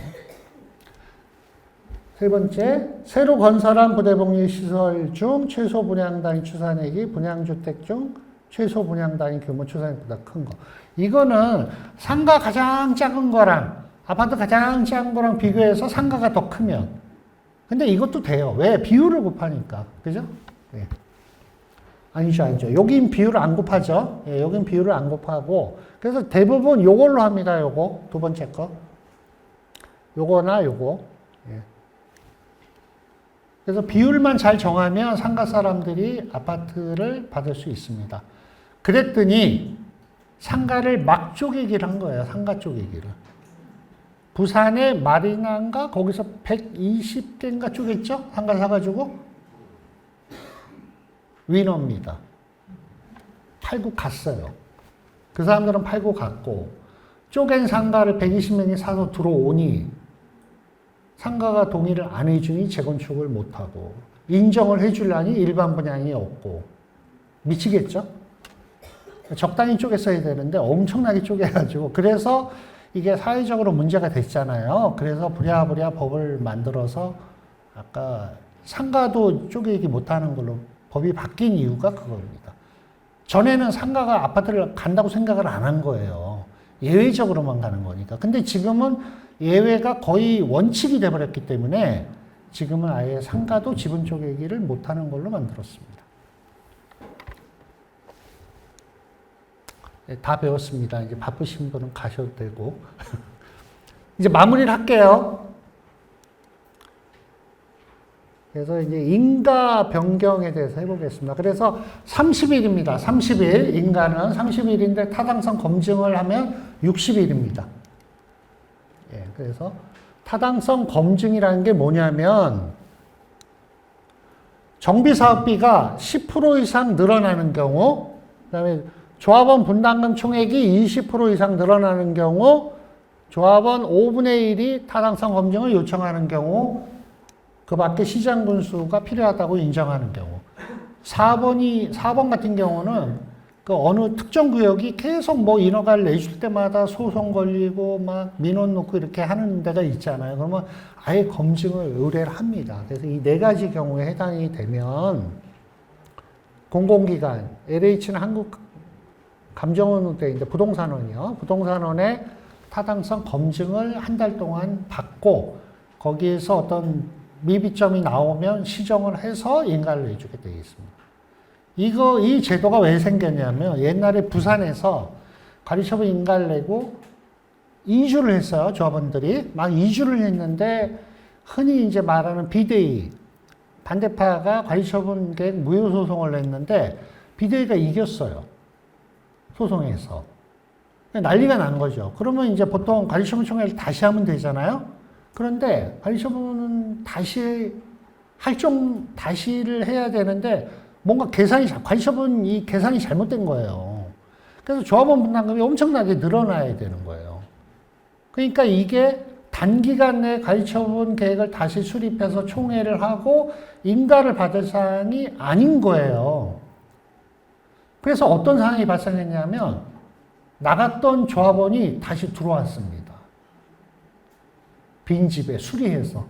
세 번째, 새로 건설한 부대복리시설 중 최소 분양단위 추산액이 분양주택 중 최소 분양단위 규모 추산액보다 큰 거. 이거는 상가 가장 작은 거랑 아파트 가장 작은 거랑 비교해서 상가가 더 크면. 근데 이것도 돼요. 왜? 비율을 곱하니까. 그죠? 네. 아니죠. 여긴 비율을 안 곱하죠. 예, 여긴 비율을 안 곱하고. 그래서 대부분 요걸로 합니다. 요거. 두 번째 거. 요거나 요거. 예. 그래서 비율만 잘 정하면 상가 사람들이 아파트를 받을 수 있습니다. 그랬더니 상가를 막 쪼개기를 한 거예요. 상가 쪼개기를. 부산의 마리나인가 거기서 120개인가 쪼갰죠? 상가 사가지고 위너입니다. 팔고 갔어요. 그 사람들은 팔고 갔고 쪼갠 상가를 120명이 사서 들어오니 상가가 동의를 안 해주니 재건축을 못하고 인정을 해주려니 일반 분양이 없고 미치겠죠? 적당히 쪼갰어야 되는데 엄청나게 쪼개가지고 그래서 이게 사회적으로 문제가 됐잖아요. 그래서 부랴부랴 법을 만들어서 아까 상가도 쪼개기 못하는 걸로 법이 바뀐 이유가 그겁니다. 전에는 상가가 아파트를 간다고 생각을 안 한 거예요. 예외적으로만 가는 거니까. 근데 지금은 예외가 거의 원칙이 돼버렸기 때문에 지금은 아예 상가도 지분 쪼개기를 못하는 걸로 만들었습니다. 네, 다 배웠습니다. 이제 바쁘신 분은 가셔도 되고. 이제 마무리를 할게요. 그래서 이제 인가 변경에 대해서 해보겠습니다. 그래서 30일입니다. 30일. 인가는 30일인데 타당성 검증을 하면 60일입니다. 예, 그래서 타당성 검증이라는 게 뭐냐면 정비사업비가 10% 이상 늘어나는 경우, 그 다음에 조합원 분담금 총액이 20% 이상 늘어나는 경우, 조합원 5분의 1이 타당성 검증을 요청하는 경우, 그 밖에 시장 군수가 필요하다고 인정하는 경우. 4번 같은 경우는 그 어느 특정 구역이 계속 뭐 인허가를 내줄 때마다 소송 걸리고 막 민원 놓고 이렇게 하는 데가 있잖아요. 그러면 아예 검증을 의뢰를 합니다. 그래서 이 네 가지 경우에 해당이 되면 공공기관, LH는 한국감정원인데 부동산원이요. 부동산원에 타당성 검증을 한 달 동안 받고 거기에서 어떤 미비점이 나오면 시정을 해서 인가를 내주게 되어 있습니다. 이 제도가 왜 생겼냐면 옛날에 부산에서 관리처분 인가를 내고 이주를 했어요. 조합원들이 막 이주를 했는데 흔히 이제 말하는 비대위 반대파가 관리처분 계획 무효 소송을 냈는데 비대위가 이겼어요. 소송에서. 난리가 난 거죠. 그러면 이제 보통 관리처분 총회를 다시 하면 되잖아요. 그런데 관리처분은 다시를 해야 되는데 뭔가 관리처분 이 계산이 잘못된 거예요. 그래서 조합원 분담금이 엄청나게 늘어나야 되는 거예요. 그러니까 이게 단기간 내에 관리처분 계획을 다시 수립해서 총회를 하고 인가를 받을 사항이 아닌 거예요. 그래서 어떤 상황이 발생했냐면 나갔던 조합원이 다시 들어왔습니다. 빈집에 수리해서.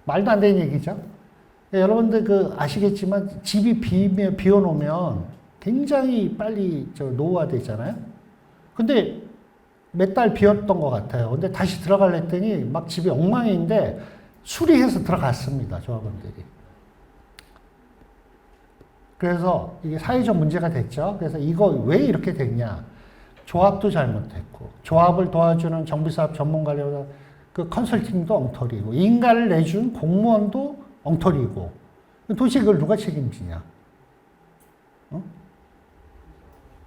말도 안 되는 얘기죠. 여러분들 아시겠지만 집이 비워놓으면 굉장히 빨리 노후화되잖아요. 근데 몇 달 비었던 것 같아요. 근데 다시 들어가려 했더니 막 집이 엉망인데 수리해서 들어갔습니다. 조합원들이. 그래서 이게 사회적 문제가 됐죠. 그래서 이거 왜 이렇게 됐냐. 조합도 잘못했고, 조합을 도와주는 정비사업 전문가들 그 컨설팅도 엉터리고, 인가를 내준 공무원도 엉터리고, 도대체 이걸 누가 책임지냐.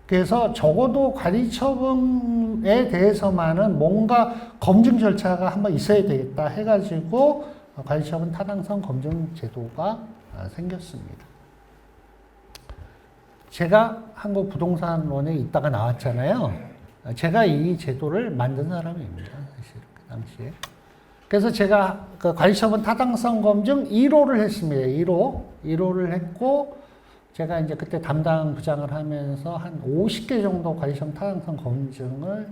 그래서 적어도 관리처분에 대해서만은 뭔가 검증 절차가 한번 있어야 되겠다 해가지고 관리처분 타당성 검증 제도가 생겼습니다. 제가 한국부동산원에 있다가 나왔잖아요. 제가 이 제도를 만든 사람입니다. 사실 그 당시에. 그래서 제가 그 관리처분 타당성 검증 1호를 했습니다. 1호를 했고 제가 이제 그때 담당 부장을 하면서 한 50개 정도 관리처분 타당성 검증을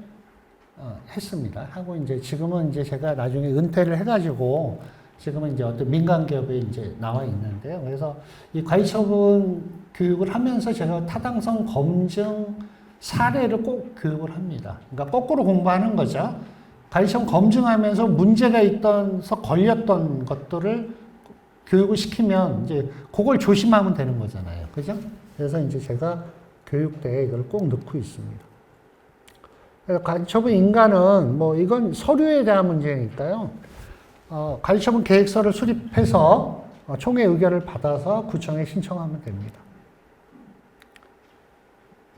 했습니다. 하고 이제 지금은 이제 제가 나중에 은퇴를 해가지고 지금은 이제 어떤 민간 기업에 이제 나와 있는데요. 그래서 이 관리처분 교육을 하면서 제가 타당성 검증 사례를 꼭 교육을 합니다. 그러니까 거꾸로 공부하는 거죠. 관리처분 검증하면서 문제가 있던서 걸렸던 것들을 교육을 시키면 이제 그걸 조심하면 되는 거잖아요. 그죠? 그래서 이제 제가 교육대에 이걸 꼭 넣고 있습니다. 그래서 관리처분 인가는 뭐 이건 서류에 대한 문제니까요. 관리처분 계획서를 수립해서 총회 의견을 받아서 구청에 신청하면 됩니다.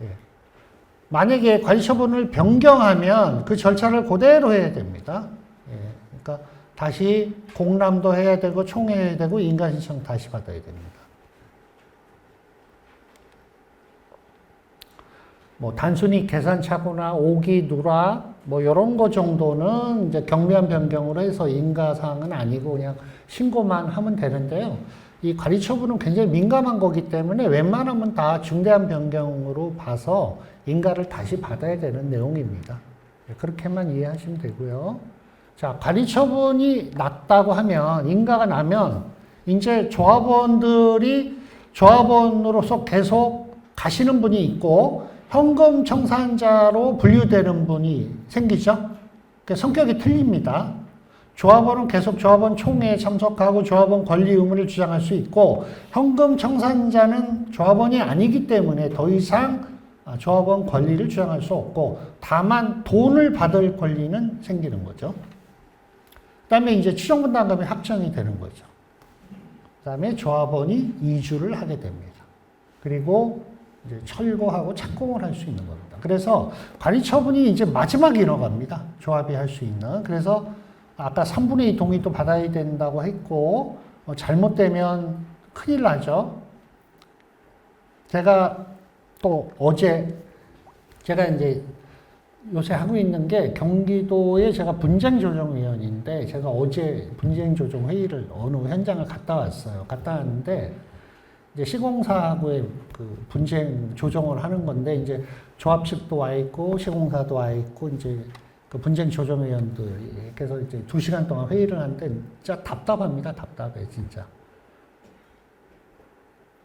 예. 만약에 관리처분을 변경하면 그 절차를 그대로 해야 됩니다. 예. 그러니까 다시 공람도 해야 되고 총회해야 되고 인가신청 다시 받아야 됩니다. 뭐 단순히 계산착오나 오기, 누락 뭐 이런 거 정도는 이제 경미한 변경으로 해서 인가사항은 아니고 그냥 신고만 하면 되는데요. 이 관리처분은 굉장히 민감한 거기 때문에 웬만하면 다 중대한 변경으로 봐서 인가를 다시 받아야 되는 내용입니다. 그렇게만 이해하시면 되고요. 자, 관리처분이 났다고 하면, 인가가 나면, 이제 조합원들이 조합원으로서 계속 가시는 분이 있고, 현금 청산자로 분류되는 분이 생기죠. 성격이 틀립니다. 조합원은 계속 조합원 총회에 참석하고 조합원 권리 의무를 주장할 수 있고, 현금 청산자는 조합원이 아니기 때문에 더 이상 조합원 권리를 주장할 수 없고, 다만 돈을 받을 권리는 생기는 거죠. 그 다음에 이제 추정분담금이 확정이 되는 거죠. 그 다음에 조합원이 이주를 하게 됩니다. 그리고 이제 철거하고 착공을 할 수 있는 겁니다. 그래서 관리처분이 이제 마지막 인허가입니다. 조합이 할 수 있는. 그래서 아까 3분의 2 동의도 받아야 된다고 했고, 잘못되면 큰일 나죠. 제가 또 어제, 제가 이제 요새 하고 있는 게 경기도에 제가 분쟁조정위원인데, 제가 어제 분쟁조정회의를 어느 현장을 갔다 왔어요. 갔다 왔는데, 이제 시공사하고의 그 분쟁 조정을 하는 건데, 이제 조합 측도 와 있고, 시공사도 와 있고, 이제 그 분쟁 조정위원들, 그래서 이제 2시간 동안 회의를 하는데, 진짜 답답합니다. 답답해, 진짜.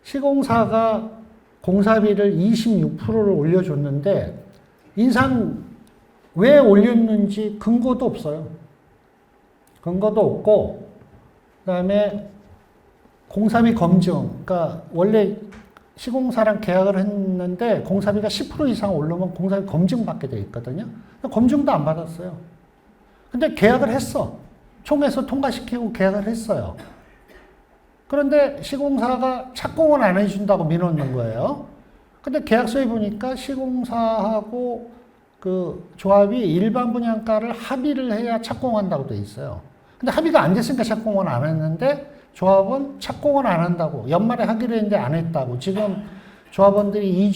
시공사가 공사비를 26%를 올려줬는데, 인상 왜 올렸는지 근거도 없어요. 근거도 없고, 그 다음에 공사비 검증, 그러니까 원래 시공사랑 계약을 했는데 공사비가 10% 이상 오르면 공사비 검증 받게 돼 있거든요. 검증도 안 받았어요. 근데 계약을 했어. 총에서 통과시키고 계약을 했어요. 그런데 시공사가 착공을 안 해준다고 밀어넣는 거예요. 근데 계약서에 보니까 시공사하고 그 조합이 일반 분양가를 합의를 해야 착공한다고 돼 있어요. 근데 합의가 안 됐으니까 착공을 안 했는데, 조합은 착공을 안 한다고, 연말에 하기로 했는데 안 했다고. 지금 조합원들이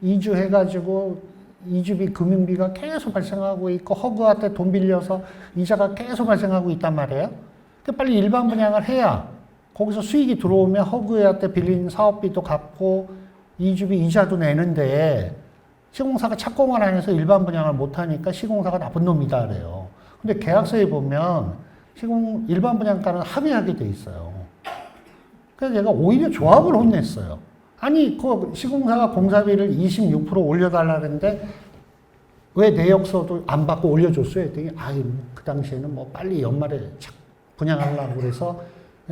이주해가지고 이주비, 금융비가 계속 발생하고 있고, 허그한테 돈 빌려서 이자가 계속 발생하고 있단 말이에요. 그러니까 빨리 일반 분양을 해야 거기서 수익이 들어오면 허그한테 빌린 사업비도 갚고 이주비 이자도 내는데, 시공사가 착공을 안 해서 일반 분양을 못 하니까 시공사가 나쁜 놈이다 그래요. 근데 계약서에 보면 일반 분양가는 합의하게 돼 있어요. 그래서 제가 오히려 조합을 혼냈어요. 아니, 그 시공사가 공사비를 26% 올려달라는데 왜 내역서도 안 받고 올려줬어요? 했더니, 그 당시에는 뭐 빨리 연말에 분양하려고 그래서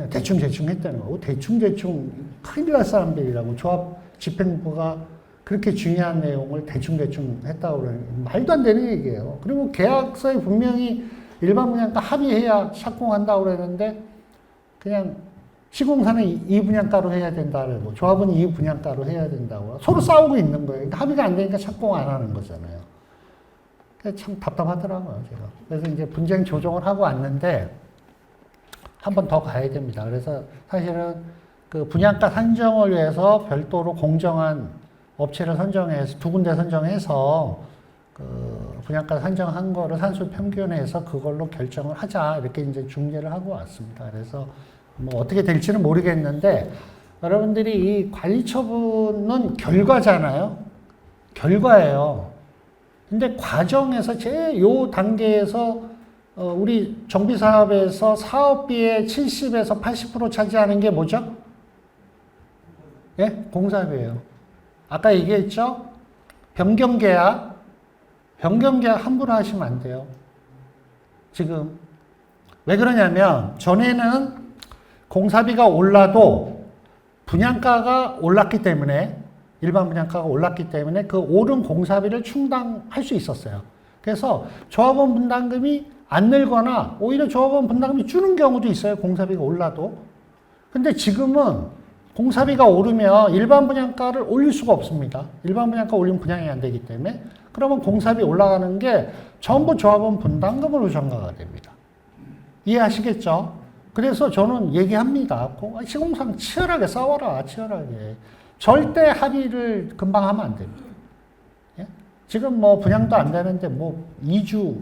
대충 했다는 거고, 대충 큰일 날 사람들이라고. 조합 집행부가 그렇게 중요한 내용을 대충 했다고 그러는, 말도 안 되는 얘기예요. 그리고 계약서에 분명히 일반 분양가 합의해야 착공한다고 그랬는데, 그냥 시공사는 이 분양가로 해야 된다 그러고, 조합은 이 분양가로 해야 된다고. 서로 싸우고 있는 거예요. 그러니까 합의가 안 되니까 착공 안 하는 거잖아요. 참 답답하더라고요, 제가. 그래서 이제 분쟁 조정을 하고 왔는데, 한 번 더 가야 됩니다. 그래서 사실은 그 분양가 산정을 위해서 별도로 공정한 업체를 선정해서, 2군데 선정해서, 분양가 산정한 거를 산술평균해서 그걸로 결정을 하자, 이렇게 이제 중재를 하고 왔습니다. 그래서 뭐 어떻게 될지는 모르겠는데, 여러분들이 이 관리처분은 결과잖아요. 결과예요. 근데 과정에서 요 단계에서 우리 정비사업에서 사업비의 70에서 80% 차지하는 게 뭐죠? 예? 공사비예요. 아까 얘기했죠? 변경계약 함부로 하시면 안 돼요. 지금. 왜 그러냐면, 전에는 공사비가 올라도 분양가가 올랐기 때문에, 일반 분양가가 올랐기 때문에 그 오른 공사비를 충당할 수 있었어요. 그래서 조합원 분담금이 안 늘거나 오히려 조합원 분담금이 주는 경우도 있어요. 공사비가 올라도. 근데 지금은 공사비가 오르면 일반 분양가를 올릴 수가 없습니다. 일반 분양가 올리면 분양이 안 되기 때문에. 그러면 공사비 올라가는 게 전부 조합원 분담금으로 전가가 됩니다. 이해하시겠죠? 그래서 저는 얘기합니다. 시공상 치열하게 싸워라, 치열하게. 절대 합의를 금방 하면 안 됩니다. 예? 지금 뭐 분양도 안 되는데 뭐 2주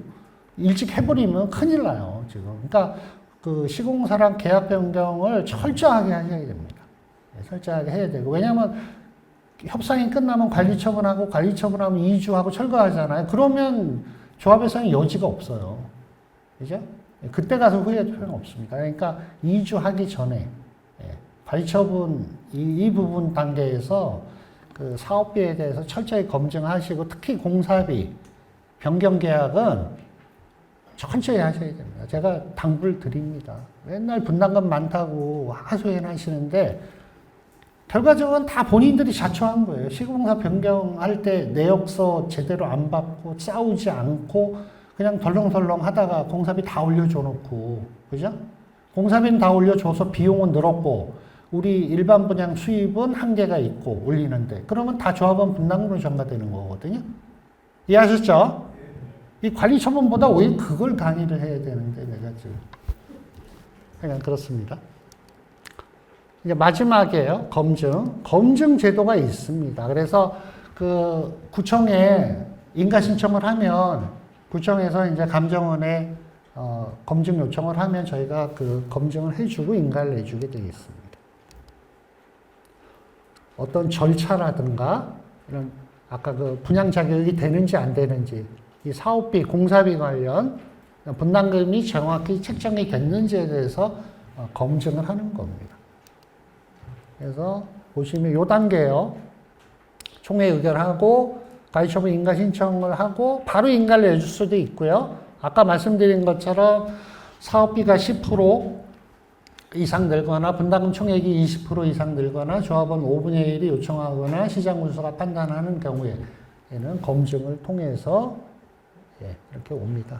일찍 해버리면 큰일 나요, 지금. 그러니까 그 시공사랑 계약 변경을 철저하게 하셔야 됩니다. 철저하게 해야 되고, 왜냐하면 협상이 끝나면 관리처분하고 관리처분하면 이주하고 철거하잖아요. 그러면 조합에서는 여지가 없어요. 그죠? 그때 가서 후회해도 필요는 없습니다. 그러니까 이주하기 전에 관리처분 이 부분 단계에서 그 사업비에 대해서 철저히 검증하시고, 특히 공사비 변경 계약은 천천히 하셔야 됩니다. 제가 당부를 드립니다. 맨날 분담금 많다고 하소연하시는데 결과적으로는 다 본인들이 자초한 거예요. 시공사 변경할 때 내역서 제대로 안 받고 싸우지 않고 그냥 덜렁덜렁 하다가 공사비 다 올려줘 놓고, 그죠? 공사비는 다 올려줘서 비용은 늘었고 우리 일반 분양 수입은 한계가 있고 올리는데, 그러면 다 조합원 분담금으로 전가되는 거거든요. 이해하셨죠? 이 관리 처분보다 오히려 그걸 강의를 해야 되는데 내가 지금 그냥 그렇습니다. 이제 마지막이에요. 검증 제도가 있습니다. 그래서 그 구청에 인가 신청을 하면 구청에서 이제 감정원에 검증 요청을 하면 저희가 그 검증을 해주고 인가를 내주게 되어 있습니다. 어떤 절차라든가 이런 아까 그 분양 자격이 되는지 안 되는지, 이 사업비, 공사비 관련 분담금이 정확히 책정이 됐는지에 대해서 검증을 하는 겁니다. 그래서 보시면 요 단계요. 총회 의결하고 가이처분 인가 신청을 하고 바로 인가를 내줄 수도 있고요. 아까 말씀드린 것처럼 사업비가 10% 이상 늘거나 분담금 총액이 20% 이상 늘거나 조합원 5분의 1이 요청하거나 시장군수가 판단하는 경우에는 검증을 통해서 이렇게 옵니다.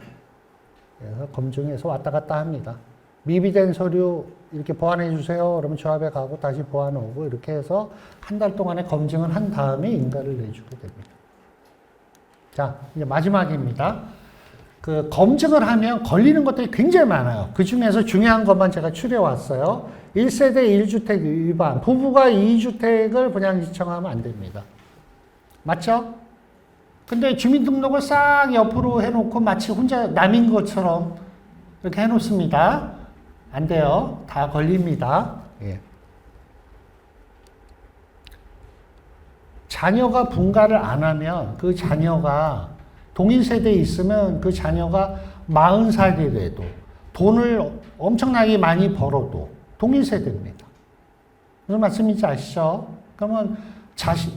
그래서 검증해서 왔다 갔다 합니다. 미비된 서류 이렇게 보완해 주세요. 그러면 조합에 가고 다시 보완 오고 이렇게 해서 한 달 동안에 검증을 한 다음에 인가를 내주게 됩니다. 자, 이제 마지막입니다. 그 검증을 하면 걸리는 것들이 굉장히 많아요. 그 중에서 중요한 것만 제가 추려왔어요. 1세대 1주택 위반. 부부가 2주택을 분양 신청하면 안 됩니다. 맞죠? 근데 주민등록을 싹 옆으로 해놓고 마치 혼자 남인 것처럼 이렇게 해놓습니다. 안 돼요. 다 걸립니다. 예. 자녀가 분가를 안 하면 그 자녀가 동일세대에 있으면 그 자녀가 40살이라도 돈을 엄청나게 많이 벌어도 동일세대입니다. 무슨 말씀인지 아시죠? 그러면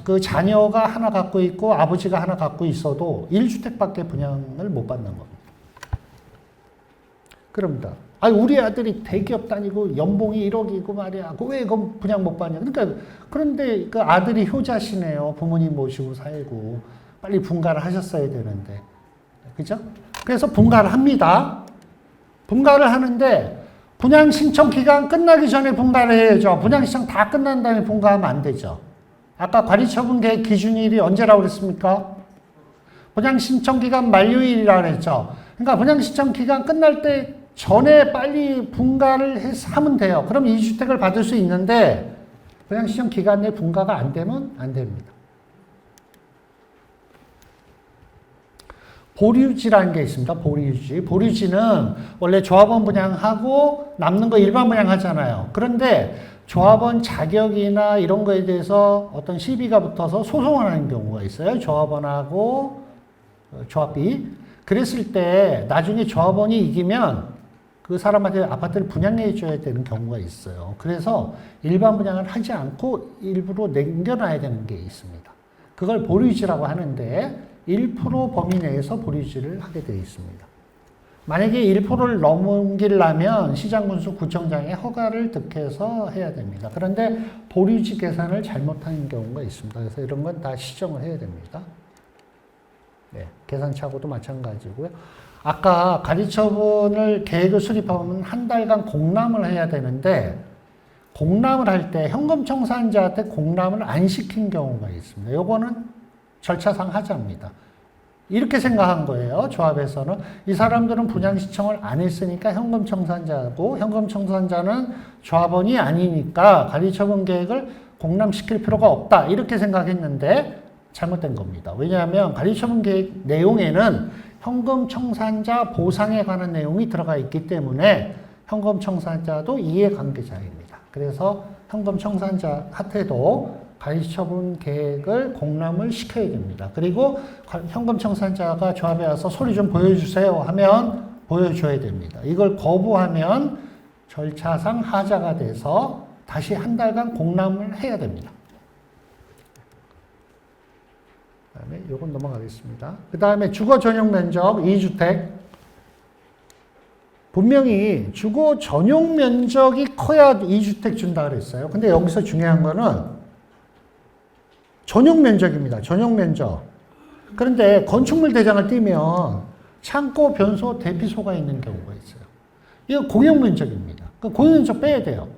그 자녀가 하나 갖고 있고 아버지가 하나 갖고 있어도 1주택밖에 분양을 못 받는 겁니다. 그럽니다. 우리 아들이 대기업 다니고 연봉이 1억이고 말이야. 왜 그건 분양 못 받냐. 그러니까, 그런데 그 아들이 효자시네요. 부모님 모시고 살고. 빨리 분가를 하셨어야 되는데. 그죠? 그래서 분가를 합니다. 분가를 하는데, 분양 신청 기간 끝나기 전에 분가를 해야죠. 분양 신청 다 끝난 다음에 분가하면 안 되죠. 아까 관리처분 계획 기준일이 언제라고 그랬습니까? 분양 신청 기간 만료일이라고 그랬죠. 그러니까 분양 신청 기간 끝날 때 전에 빨리 분가를 해서 하면 돼요. 그럼 2주택을 받을 수 있는데 분양 신청 기간 내 분가가 안 되면 안 됩니다. 보류지라는 게 있습니다. 보류지. 보류지는 원래 조합원 분양하고 남는 거 일반 분양하잖아요. 그런데 조합원 자격이나 이런 거에 대해서 어떤 시비가 붙어서 소송을 하는 경우가 있어요. 조합원하고 조합비. 그랬을 때 나중에 조합원이 이기면 그 사람한테 아파트를 분양해 줘야 되는 경우가 있어요. 그래서 일반 분양을 하지 않고 일부러 남겨놔야 되는 게 있습니다. 그걸 보류지라고 하는데 1% 범위 내에서 보류지를 하게 되어 있습니다. 만약에 1%를 넘기려면 시장군수 구청장의 허가를 득해서 해야 됩니다. 그런데 보류지 계산을 잘못하는 경우가 있습니다. 그래서 이런 건 다 시정을 해야 됩니다. 네, 계산차고도 마찬가지고요. 아까 가리처분을 계획을 수립하면 한 달간 공람을 해야 되는데 공람을 할 때 현금청산자한테 공람을 안 시킨 경우가 있습니다. 요거는 절차상 하자입니다. 이렇게 생각한 거예요. 조합에서는 이 사람들은 분양 신청을 안 했으니까 현금청산자고 현금청산자는 조합원이 아니니까 관리처분 계획을 공람시킬 필요가 없다. 이렇게 생각했는데 잘못된 겁니다. 왜냐하면 관리처분 계획 내용에는 현금청산자 보상에 관한 내용이 들어가 있기 때문에 현금 청산자도 이해관계자입니다. 그래서 현금 청산자한테도 가리처분 계획을 공람을 시켜야 됩니다. 그리고 현금 청산자가 조합에 와서 소리 좀 보여주세요 하면 보여줘야 됩니다. 이걸 거부하면 절차상 하자가 돼서 다시 한 달간 공람을 해야 됩니다. 그 다음에 이건 넘어가겠습니다. 그 다음에 주거 전용 면적 2주택. 분명히 주거 전용 면적이 커야 2주택 준다 그랬어요. 근데 여기서 중요한 거는 전용 면적입니다. 전용 면적. 그런데 건축물 대장을 띄면 창고, 변소, 대피소가 있는 경우가 있어요. 이거 공용 면적입니다. 그 공용 면적 빼야 돼요.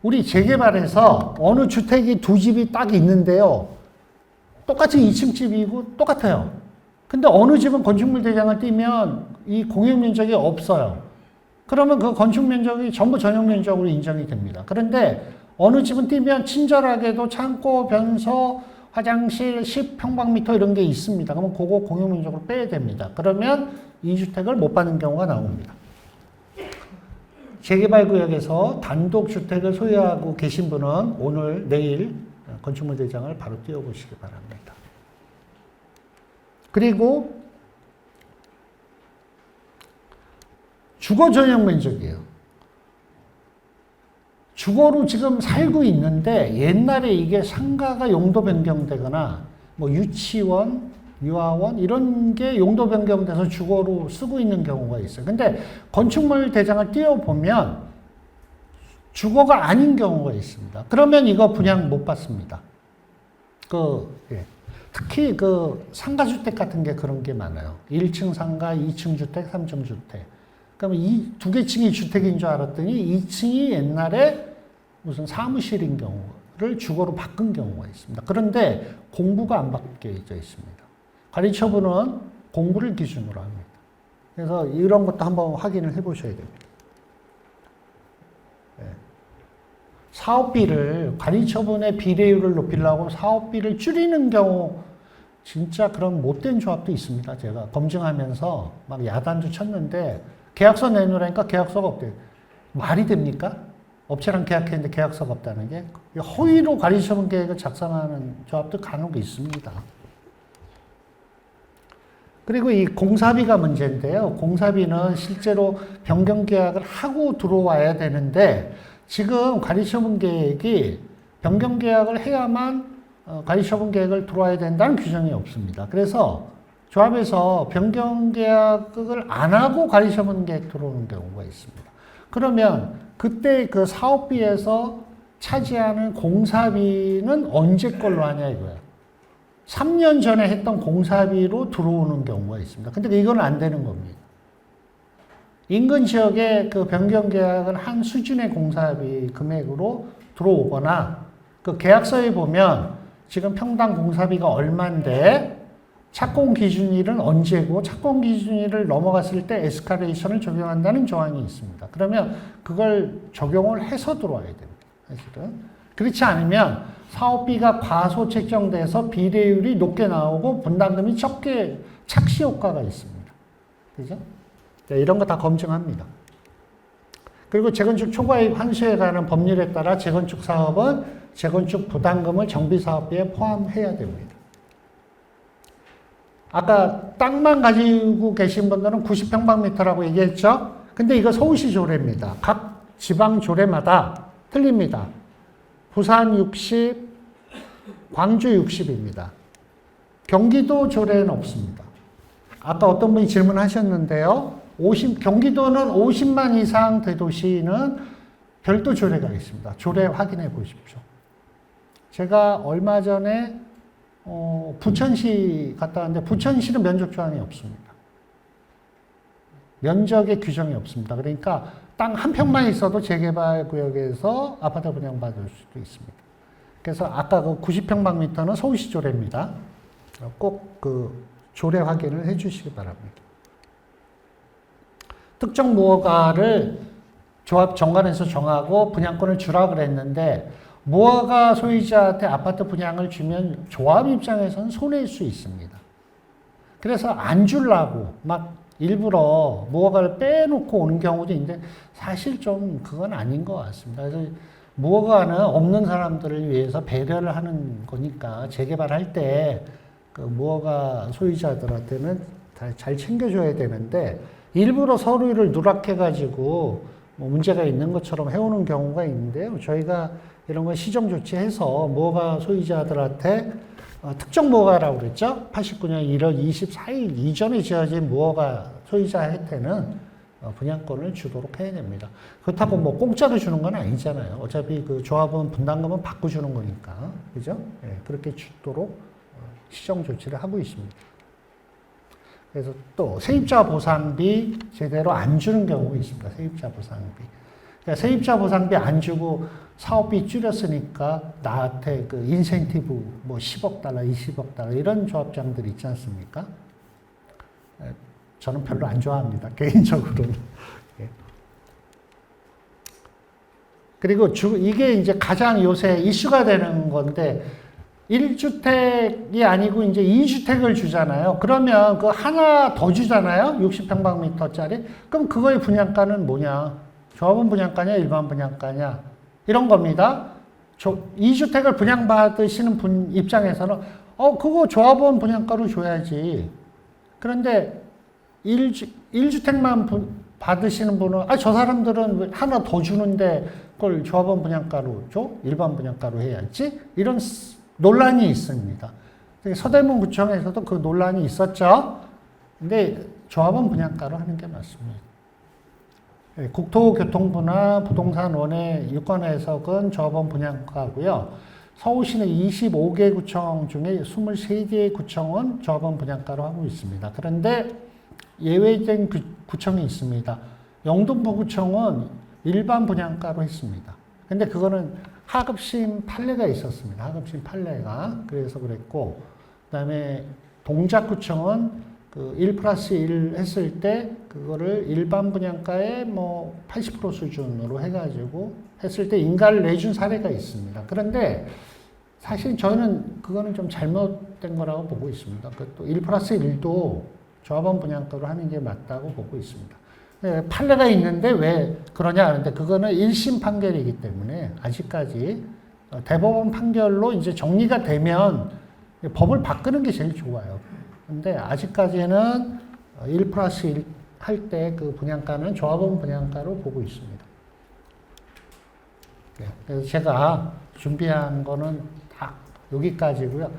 우리 재개발에서 어느 주택이 두 집이 딱 있는데요. 똑같은 2층 집이고 똑같아요. 근데 어느 집은 건축물 대장을 띄면 이 공용 면적이 없어요. 그러면 그 건축 면적이 전부 전용 면적으로 인정이 됩니다. 그런데 어느 집은 띄면 친절하게도 창고, 변소, 화장실 10평방미터 이런 게 있습니다. 그러면 그거 공용 면적으로 빼야 됩니다. 그러면 2주택을 못 받는 경우가 나옵니다. 재개발 구역에서 단독 주택을 소유하고 계신 분은 오늘, 내일 건축물 대장을 바로 띄워보시기 바랍니다. 그리고 주거 전용 면적이에요. 주거로 지금 살고 있는데 옛날에 이게 상가가 용도 변경되거나 뭐 유치원, 유아원 이런 게 용도 변경돼서 주거로 쓰고 있는 경우가 있어요. 근데 건축물 대장을 띄워보면 주거가 아닌 경우가 있습니다. 그러면 이거 분양 못 받습니다. 특히 상가주택 같은 게 그런 게 많아요. 1층 상가, 2층 주택, 3층 주택. 그러면 이 두 개 층이 주택인 줄 알았더니 2층이 옛날에 무슨 사무실인 경우를 주거로 바꾼 경우가 있습니다. 그런데 공부가 안 바뀌어져 있습니다. 관리처분은 공부를 기준으로 합니다. 그래서 이런 것도 한번 확인을 해 보셔야 됩니다. 사업비를, 관리처분의 비례율을 높이려고 사업비를 줄이는 경우 진짜 그런 못된 조합도 있습니다. 제가 검증하면서 막 야단도 쳤는데 계약서 내놓으라니까 계약서가 없대요. 말이 됩니까? 업체랑 계약했는데 계약서가 없다는 게. 허위로 관리처분 계획을 작성하는 조합도 간혹 있습니다. 그리고 이 공사비가 문제인데요. 공사비는 실제로 변경 계약을 하고 들어와야 되는데 지금 관리처분 계획이 변경 계약을 해야만 관리처분 계획을 들어와야 된다는 규정이 없습니다. 그래서 조합에서 변경 계약을 안 하고 관리처분 계획 들어오는 경우가 있습니다. 그러면 그때 그 사업비에서 차지하는 공사비는 언제 걸로 하냐 이거예요. 3년 전에 했던 공사비로 들어오는 경우가 있습니다. 근데 이건 안 되는 겁니다. 인근 지역에 그 변경 계약을 한 수준의 공사비 금액으로 들어오거나 그 계약서에 보면 지금 평당 공사비가 얼마인데 착공 기준일은 언제고 착공 기준일을 넘어갔을 때 에스컬레이션을 적용한다는 조항이 있습니다. 그러면 그걸 적용을 해서 들어와야 됩니다. 사실은. 그렇지 않으면 사업비가 과소 책정돼서 비례율이 높게 나오고 분담금이 적게 착시 효과가 있습니다. 그죠? 네, 이런 거 다 검증합니다. 그리고 재건축 초과이익 환수에 관한 법률에 따라 재건축 사업은 재건축 부담금을 정비사업비에 포함해야 됩니다. 아까 땅만 가지고 계신 분들은 90평방미터라고 얘기했죠? 근데 이거 서울시 조례입니다. 각 지방 조례마다 틀립니다. 부산 60, 광주 60입니다. 경기도 조례는 없습니다. 아까 어떤 분이 질문하셨는데요. 경기도는 50만 이상 대도시는 별도 조례가 있습니다. 조례 확인해 보십시오. 제가 얼마 전에 부천시 갔다 왔는데 부천시는 면적 조항이 없습니다. 면적의 규정이 없습니다. 그러니까 땅 한 평만 있어도 재개발 구역에서 아파트 분양받을 수도 있습니다. 그래서 아까 그 90평방미터는 서울시 조례입니다. 꼭 그 조례 확인을 해 주시기 바랍니다. 특정 무허가를 조합 정관에서 정하고 분양권을 주라 그랬는데 무허가 소유자한테 아파트 분양을 주면 조합 입장에서는 손해일 수 있습니다. 그래서 안 주려고 막 일부러 무허가를 빼놓고 오는 경우도 있는데 사실 좀 그건 아닌 것 같습니다. 그래서 무허가는 없는 사람들을 위해서 배려를 하는 거니까 재개발할 때 그 무허가 소유자들한테는 잘 챙겨줘야 되는데 일부러 서류를 누락해가지고 뭐 문제가 있는 것처럼 해오는 경우가 있는데요. 저희가 이런 걸 시정 조치해서 무허가 소유자들한테 특정 무허가라고 그랬죠. 89년 1월 24일 이전에 지어진 무허가 소유자한테는 분양권을 주도록 해야 됩니다. 그렇다고 뭐 공짜로 주는 건 아니잖아요. 어차피 그 조합은 분담금은 받고 주는 거니까. 그죠? 네, 그렇게 주도록 시정 조치를 하고 있습니다. 그래서 또 세입자 보상비 제대로 안 주는 경우가 있습니다. 세입자 보상비. 그러니까 세입자 보상비 안 주고 사업비 줄였으니까 나한테 그 인센티브 뭐 10억 달러, 20억 달러 이런 조합장들 있지 않습니까? 저는 별로 안 좋아합니다. 개인적으로는. 그리고 이게 이제 가장 요새 이슈가 되는 건데 1주택이 아니고 이제 2주택을 주잖아요. 그러면 그 하나 더 주잖아요. 60평방미터짜리. 그럼 그거의 분양가는 뭐냐? 조합원 분양가냐, 일반 분양가냐? 이런 겁니다. 2주택을 분양받으시는 분 입장에서는 그거 조합원 분양가로 줘야지. 그런데 1주택만 받으시는 분은 저 사람들은 하나 더 주는데 그걸 조합원 분양가로 줘? 일반 분양가로 해야지? 이런 논란이 있습니다. 서대문 구청에서도 그 논란이 있었죠. 근데 조합원 분양가로 하는 게 맞습니다. 국토교통부나 부동산원의 유권 해석은 조합원 분양가고요. 서울시는 25개 구청 중에 23개의 구청은 조합원 분양가로 하고 있습니다. 그런데 예외된 구청이 있습니다. 영등포구청은 일반 분양가로 했습니다. 근데 그거는 하급심 판례가 있었습니다. 하급심 판례가. 그래서 그랬고, 그 다음에 동작구청은 그 1+1 했을 때, 그거를 일반 분양가의 뭐 80% 수준으로 해가지고 했을 때 인가를 내준 사례가 있습니다. 그런데 사실 저는 그거는 좀 잘못된 거라고 보고 있습니다. 또 1+1도 조합원 분양가로 하는 게 맞다고 보고 있습니다. 판례가 있는데 왜 그러냐 하는데 그거는 1심 판결이기 때문에 아직까지 대법원 판결로 이제 정리가 되면 법을 바꾸는 게 제일 좋아요. 근데 아직까지는 1+1 할 때 그 분양가는 조합원 분양가로 보고 있습니다. 그래서 제가 준비한 거는 딱 여기까지고요.